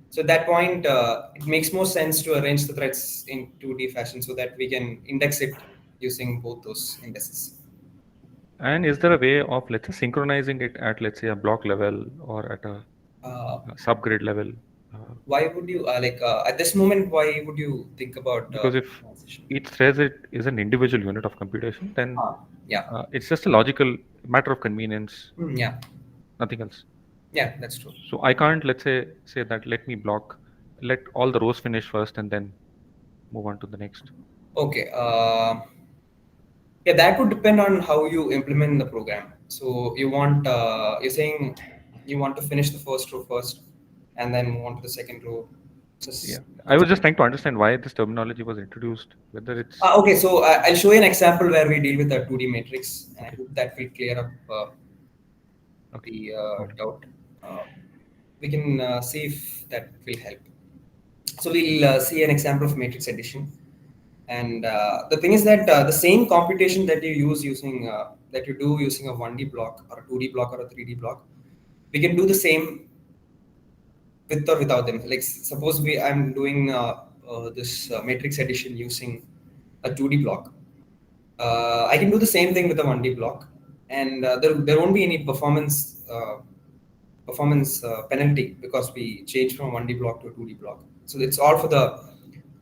So at that point, it makes more sense to arrange the threads in 2D fashion so that we can index it using both those indices. And is there a way of, let's say, synchronizing it at, let's say, a block level or at Uh, a subgrid level? Uh, why would you at this moment? Why would you think about because if synchronization? each thread is an individual unit of computation, then Yeah. it's just a logical matter of convenience, Yeah. nothing else. Yeah, that's true. So I can't, let's say that let me block, let all the rows finish first and then move on to the next. Okay. Yeah, that would depend on how you implement the program. So you're saying you want to finish the first row first, and then move on to the second row. Yeah, Just, I was just trying to understand why this terminology was introduced, whether it's okay, so I'll show you an example where we deal with a 2D matrix, and I okay. hope that will clear up Okay, the got it. doubt. Uh, we can see if that will help. So we'll see an example of matrix addition. And the thing is that the same computation that you use using that you do using a 1D block or a 2D block or a 3D block, we can do the same with or without them. Like suppose I'm doing this matrix addition using a 2D block. I can do the same thing with a 1D block, and there won't be any performance penalty because we change from a 1D block to a 2D block. So it's all for the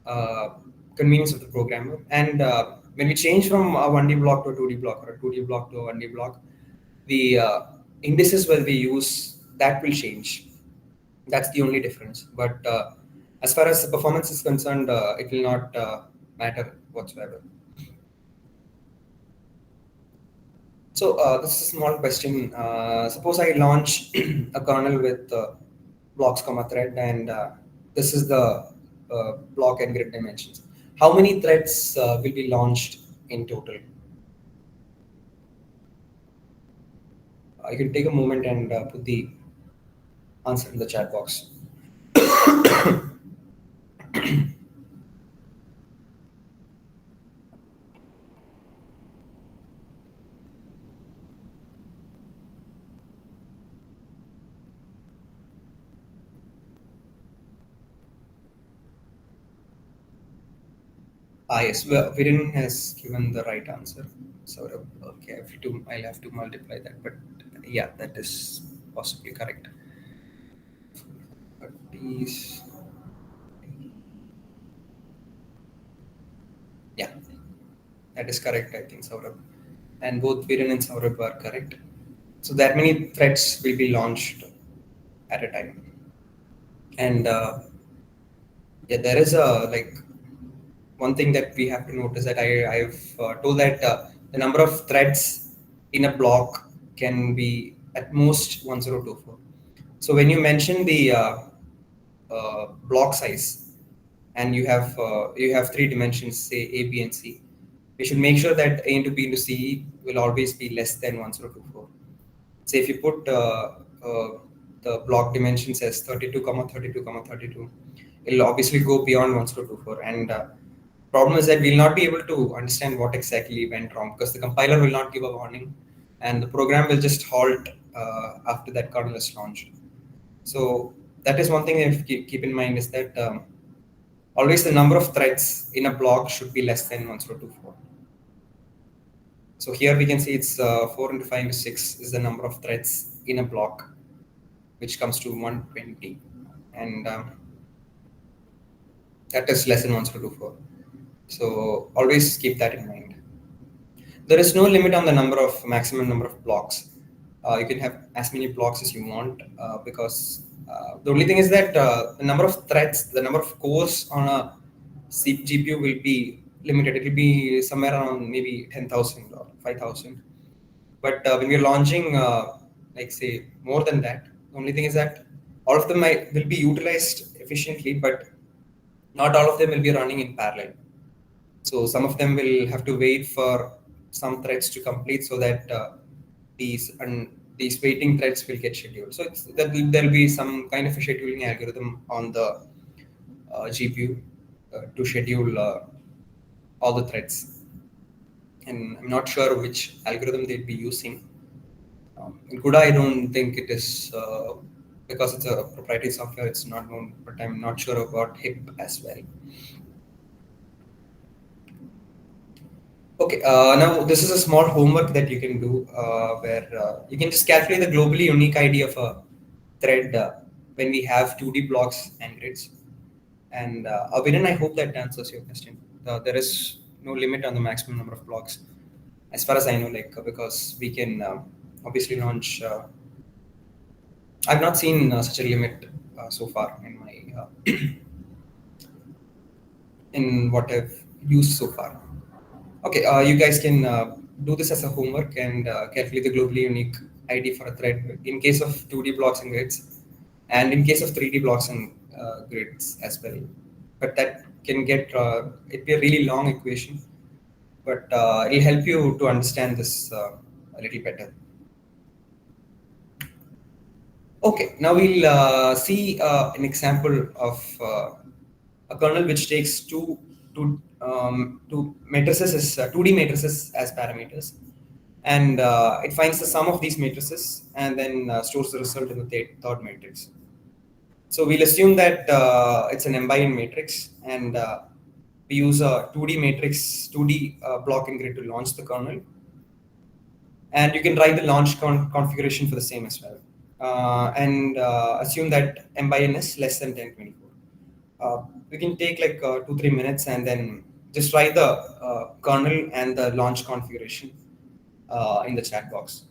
uh, convenience of the programmer. And when we change from a 1D block to a 2D block or a 2D block to a 1D block, the indices where we use that will change. That's the only difference. But as far as the performance is concerned, it will not matter whatsoever. So this is a small question. Suppose I launch a kernel with blocks comma thread, and this is the block and grid dimensions. How many threads will be launched in total? You can take a moment and put the answer in the chat box. Yes, well, Viren has given the right answer. So, okay, I'll have to multiply that. But yeah, that is possibly correct. But these, yeah, that is correct, I think, Saurabh. And both Viren and Saurabh are correct. So that many threads will be launched at a time. And yeah, there is a like one thing that we have to notice that I've told that the number of threads in a block can be at most 1024. So when you mention the block size and you have three dimensions, say A, B, and C, we should make sure that A into B into C will always be less than 1024. Say if you put the block dimensions as 32 comma 32 comma 32, it'll obviously go beyond 1024. And problem is that we'll not be able to understand what exactly went wrong because the compiler will not give a warning and the program will just halt after that kernel is launched. So that is one thing that keep in mind is that always the number of threads in a block should be less than 1024. So here we can see it's 4 into 5 into 6 is the number of threads in a block, which comes to 120. And that is less than 1024. So always keep that in mind. There is no limit on the number of maximum number of blocks. You can have as many blocks as you want because the only thing is that the number of threads, the number of cores on a GPU will be limited. It will be somewhere around maybe 10,000 or 5,000. But when we're launching, like say more than that, the only thing is that all of them will be utilized efficiently, but not all of them will be running in parallel. So some of them will have to wait for some threads to complete so that these waiting threads will get scheduled. So there'll be some kind of a scheduling algorithm on the GPU to schedule all the threads. And I'm not sure which algorithm they'd be using. In CUDA, I don't think it is because it's a proprietary software. It's not known, but I'm not sure about HIP as well. Okay, now this is a small homework that you can do where you can just calculate the globally unique ID of a thread when we have 2D blocks and grids. And Aviran, I hope that answers your question. There is no limit on the maximum number of blocks, as far as I know, like because we can obviously launch. I've not seen such a limit so far in my in what I've used so far. Okay, you guys can do this as a homework and calculate the globally unique ID for a thread in case of 2D blocks and grids, and in case of 3D blocks and grids as well. But that can get it be a really long equation, but it'll help you to understand this a little better. Okay, now we'll see an example of a kernel which takes two matrices as 2D matrices as parameters, and it finds the sum of these matrices and then stores the result in the third matrix. So we'll assume that it's an m by n matrix, and we use a 2D matrix, 2D block and grid to launch the kernel, and you can write the launch configuration for the same as well. And assume that m by n is less than 1024. We can take like 2-3 minutes and then just write the kernel and the launch configuration in the chat box.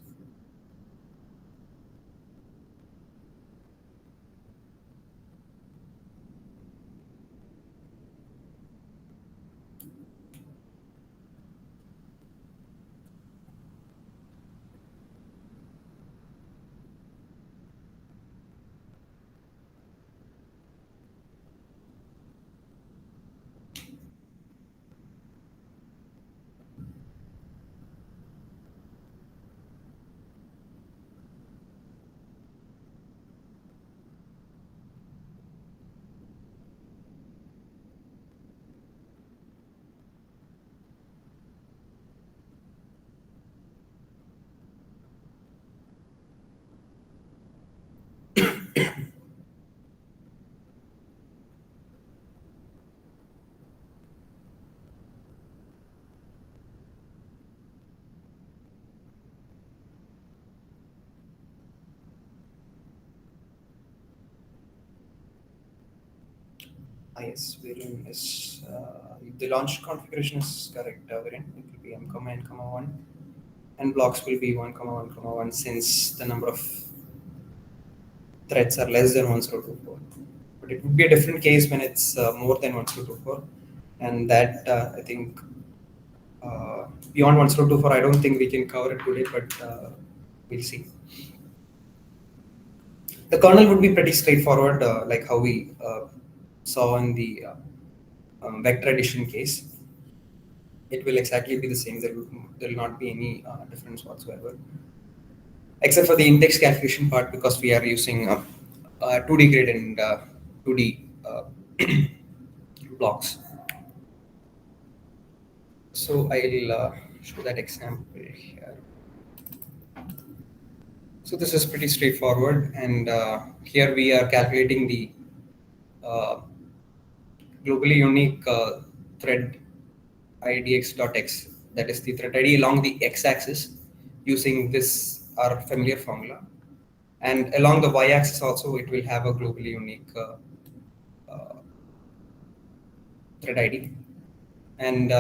Yes, variant is if the launch configuration is correct, variant it will be m comma n comma 1, and blocks will be 1 comma 1 comma 1 since the number of threads are less than 1024. But it would be a different case when it's more than 1024, and that I think beyond 1024, I don't think we can cover it today, but we'll see. The kernel would be pretty straightforward, like how we saw in the vector addition case. It will exactly be the same. There will not be any difference whatsoever, except for the index calculation part because we are using 2D grid and 2D blocks. So I'll show that example here. So this is pretty straightforward, and here we are calculating the uh, globally unique thread idx.x, that is the thread ID along the x-axis, using this our familiar formula, and along the y-axis also it will have a globally unique uh, thread ID, and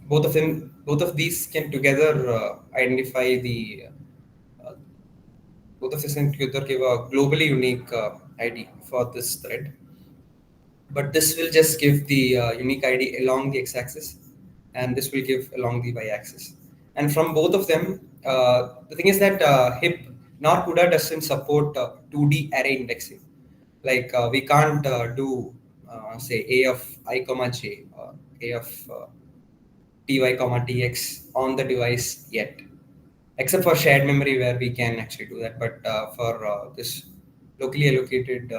both of these can together identify the uh, both of these can together give a globally unique ID for this thread. But this will just give the unique ID along the x-axis, and this will give along the y-axis. And from both of them, the thing is that HIP nor CUDA doesn't support 2D array indexing. Like we can't do say a of I comma j or a of ty comma tx on the device yet, except for shared memory where we can actually do that. But for this locally allocated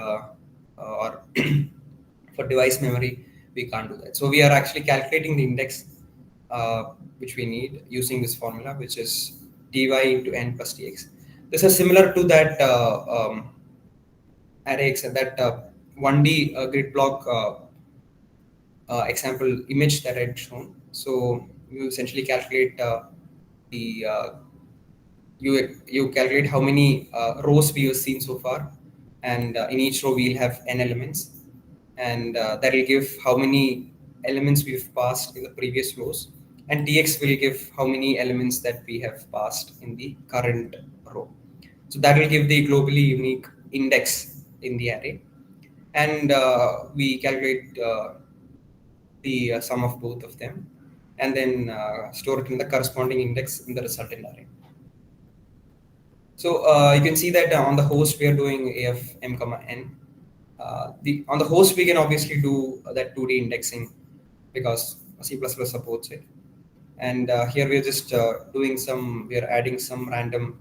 or for device memory, we can't do that. So we are actually calculating the index uh, which we need using this formula, which is dy into n plus tx. This is similar to that array that 1D grid block example image that I had shown. So you essentially calculate the you calculate how many rows we have seen so far, and in each row we'll have n elements, and that will give how many elements we've passed in the previous rows, and tx will give how many elements that we have passed in the current row. So that will give the globally unique index in the array, and we calculate the sum of both of them, and then store it in the corresponding index in the resultant array. So you can see that on the host we are doing af m comma n. On the host we can obviously do that 2D indexing because C++ supports it. And here we are just we are adding some random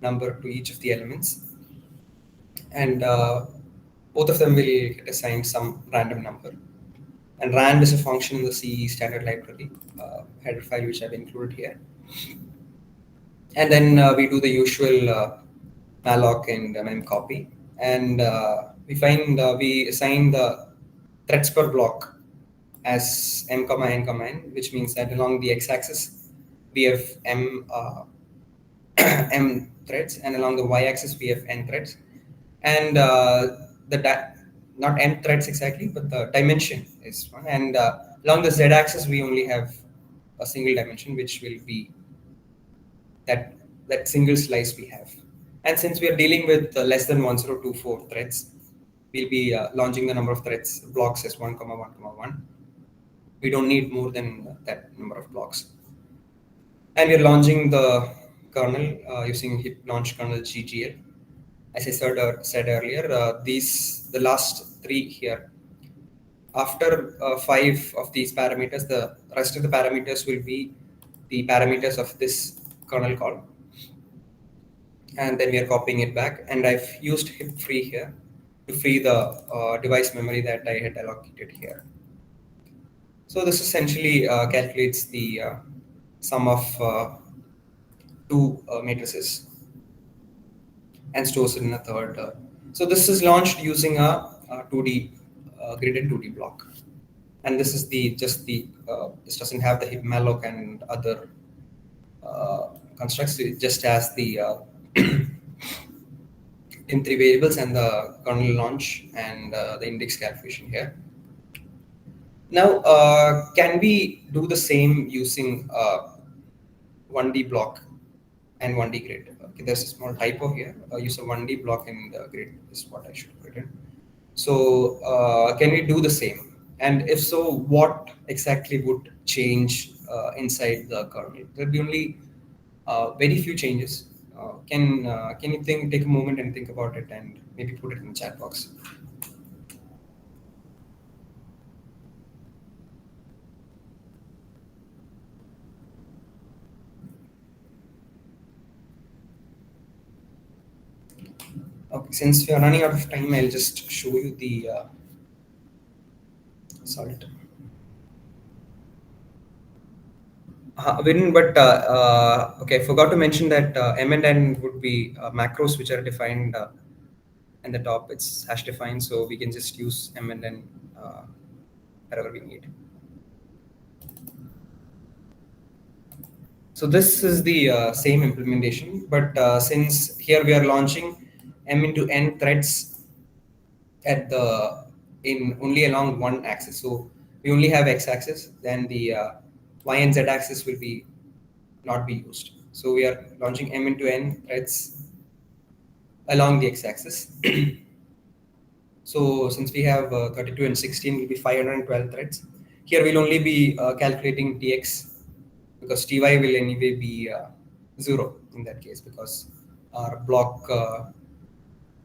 number to each of the elements, and both of them will get assigned some random number. And rand is a function in the C standard library header file which I've included here. And then we do the usual malloc and memcopy, and we assign the threads per block as m comma n comma n, which means that along the x-axis we have m threads, and along the y-axis we have n threads, and not m threads exactly, but the dimension is one, and along the z-axis we only have a single dimension, which will be that single slice we have. And since we are dealing with less than 1024 threads, we'll be launching the number of threads blocks as 1 comma 1 comma 1. We don't need more than that number of blocks. And we're launching the kernel using hip launch kernel ggl. As I said earlier, the last three here. After 5 of these parameters, the rest of the parameters will be the parameters of this kernel call, and then we are copying it back, and I've used hip free here to free the device memory that I had allocated here. So this essentially calculates the sum of two matrices and stores it in a third. So this is launched using a 2D gridded 2D block, and this is this doesn't have the hip malloc and other constructs. It just has the in three variables and the kernel launch and the index calculation here. Now, can we do the same using 1D block and 1D grid? Okay, there's a small typo here. Use a 1D block and grid is what I should put in. So, can we do the same? And if so, what exactly would change inside the kernel? There'll be only very few changes. Can you take a moment and think about it and maybe put it in the chat box? Okay, since we are running out of time, I'll just show you the salt. Okay, forgot to mention that M and N would be macros which are defined in the top. It's hash defined, so we can just use M and N wherever we need. So this is the same implementation, but since here we are launching M into N threads at the in only along one axis. So we only have X axis, then the Y and Z axis will be not be used. So we are launching M into N threads along the X axis. So since we have 32 and 16 will be 512 threads. Here we'll only be calculating Tx because Ty will anyway be 0 in that case because our block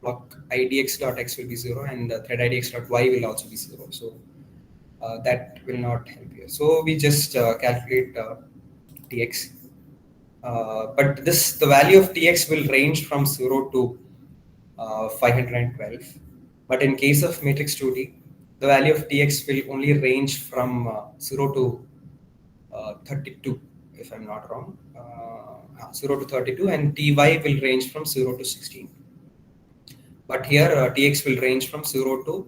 idx.x will be 0 and thread idx.y will also be 0. So that will not help here. So we just calculate Tx. But the value of Tx will range from 0 to 512. But in case of matrix 2D, the value of Tx will only range from 0 to 32, if I'm not wrong. 0 to 32, and Ty will range from 0 to 16. But here Tx will range from 0 to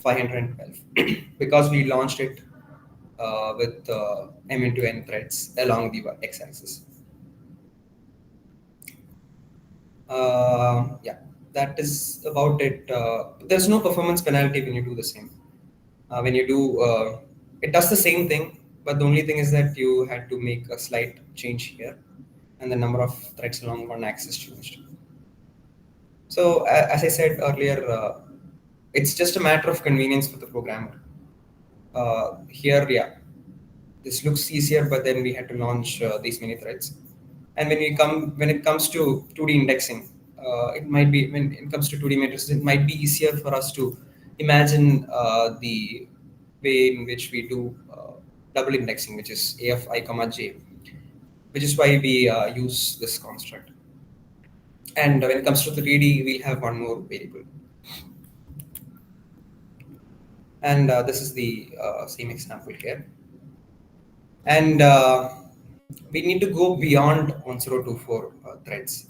512 because we launched it with M into N threads along the x-axis. Yeah, that is about it. There's no performance penalty when you do the same. When you do, it does the same thing, but the only thing is that you had to make a slight change here, and the number of threads along one axis changed. So, as I said earlier, it's just a matter of convenience for the programmer. Here, yeah, this looks easier, but then we had to launch these many threads. And when it comes to 2D indexing, it might be when it comes to 2D matrices, it might be easier for us to imagine the way in which we do double indexing, which is a of I comma j, which is why we use this construct. And when it comes to 3D, we'll have one more variable. And this is the same example here. And we need to go beyond 1024 threads.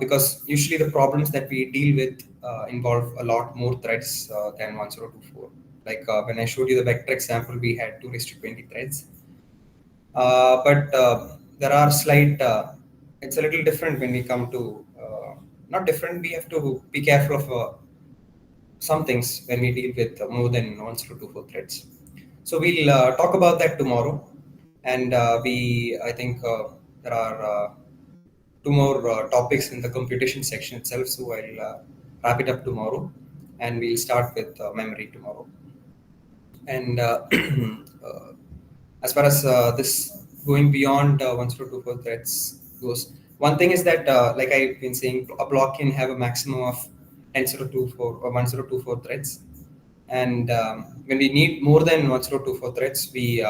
Because usually the problems that we deal with involve a lot more threads than 1024. Like when I showed you the vector example, we had 2 raised to 20 threads. But there are slight, it's a little different when we come to, not different, we have to be careful of some things when we deal with more than 1024 threads. So we'll talk about that tomorrow. And I think there are two more topics in the computation section itself. So I'll wrap it up tomorrow, and we'll start with memory tomorrow. And as far as this going beyond 1024 threads goes, one thing is that, like I've been saying, a block can have a maximum of 1024 or 1024 threads. And when we need more than 1024 threads, we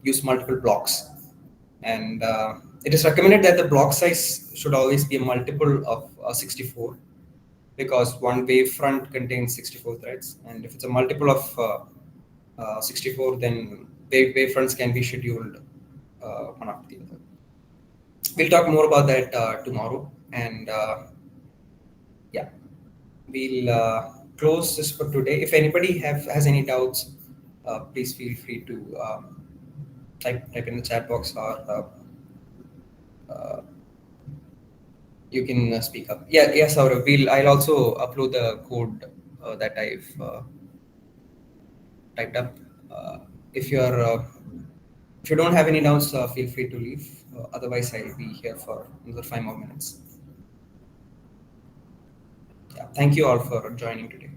use multiple blocks. And it is recommended that the block size should always be a multiple of 64 because one wavefront contains 64 threads. And if it's a multiple of 64, then wavefronts can be scheduled one after the other. We'll talk more about that tomorrow. And yeah, we'll close this for today. If anybody has any doubts, please feel free to type in the chat box or you can speak up. Yeah, Saurav. I'll also upload the code that I've typed up If you're if you don't have any doubts, feel free to leave. Otherwise, I'll be here for another 5 more minutes. Yeah, thank you all for joining today.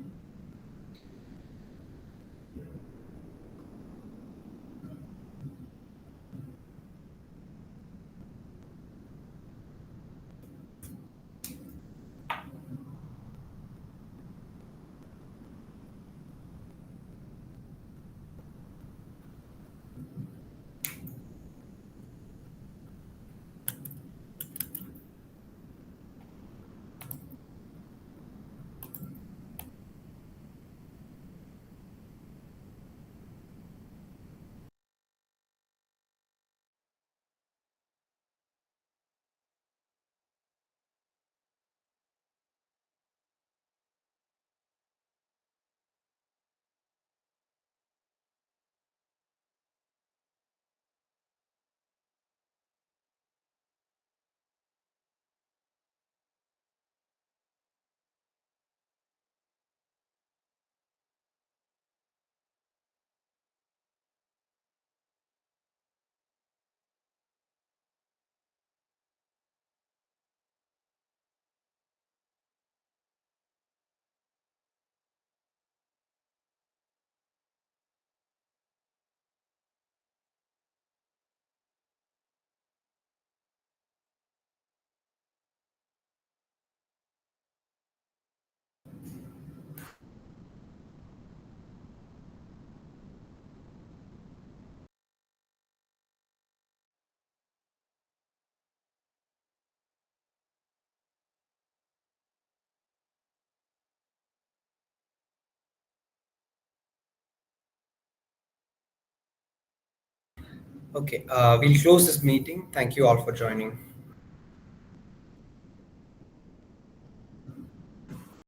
Okay, we'll close this meeting. Thank you all for joining.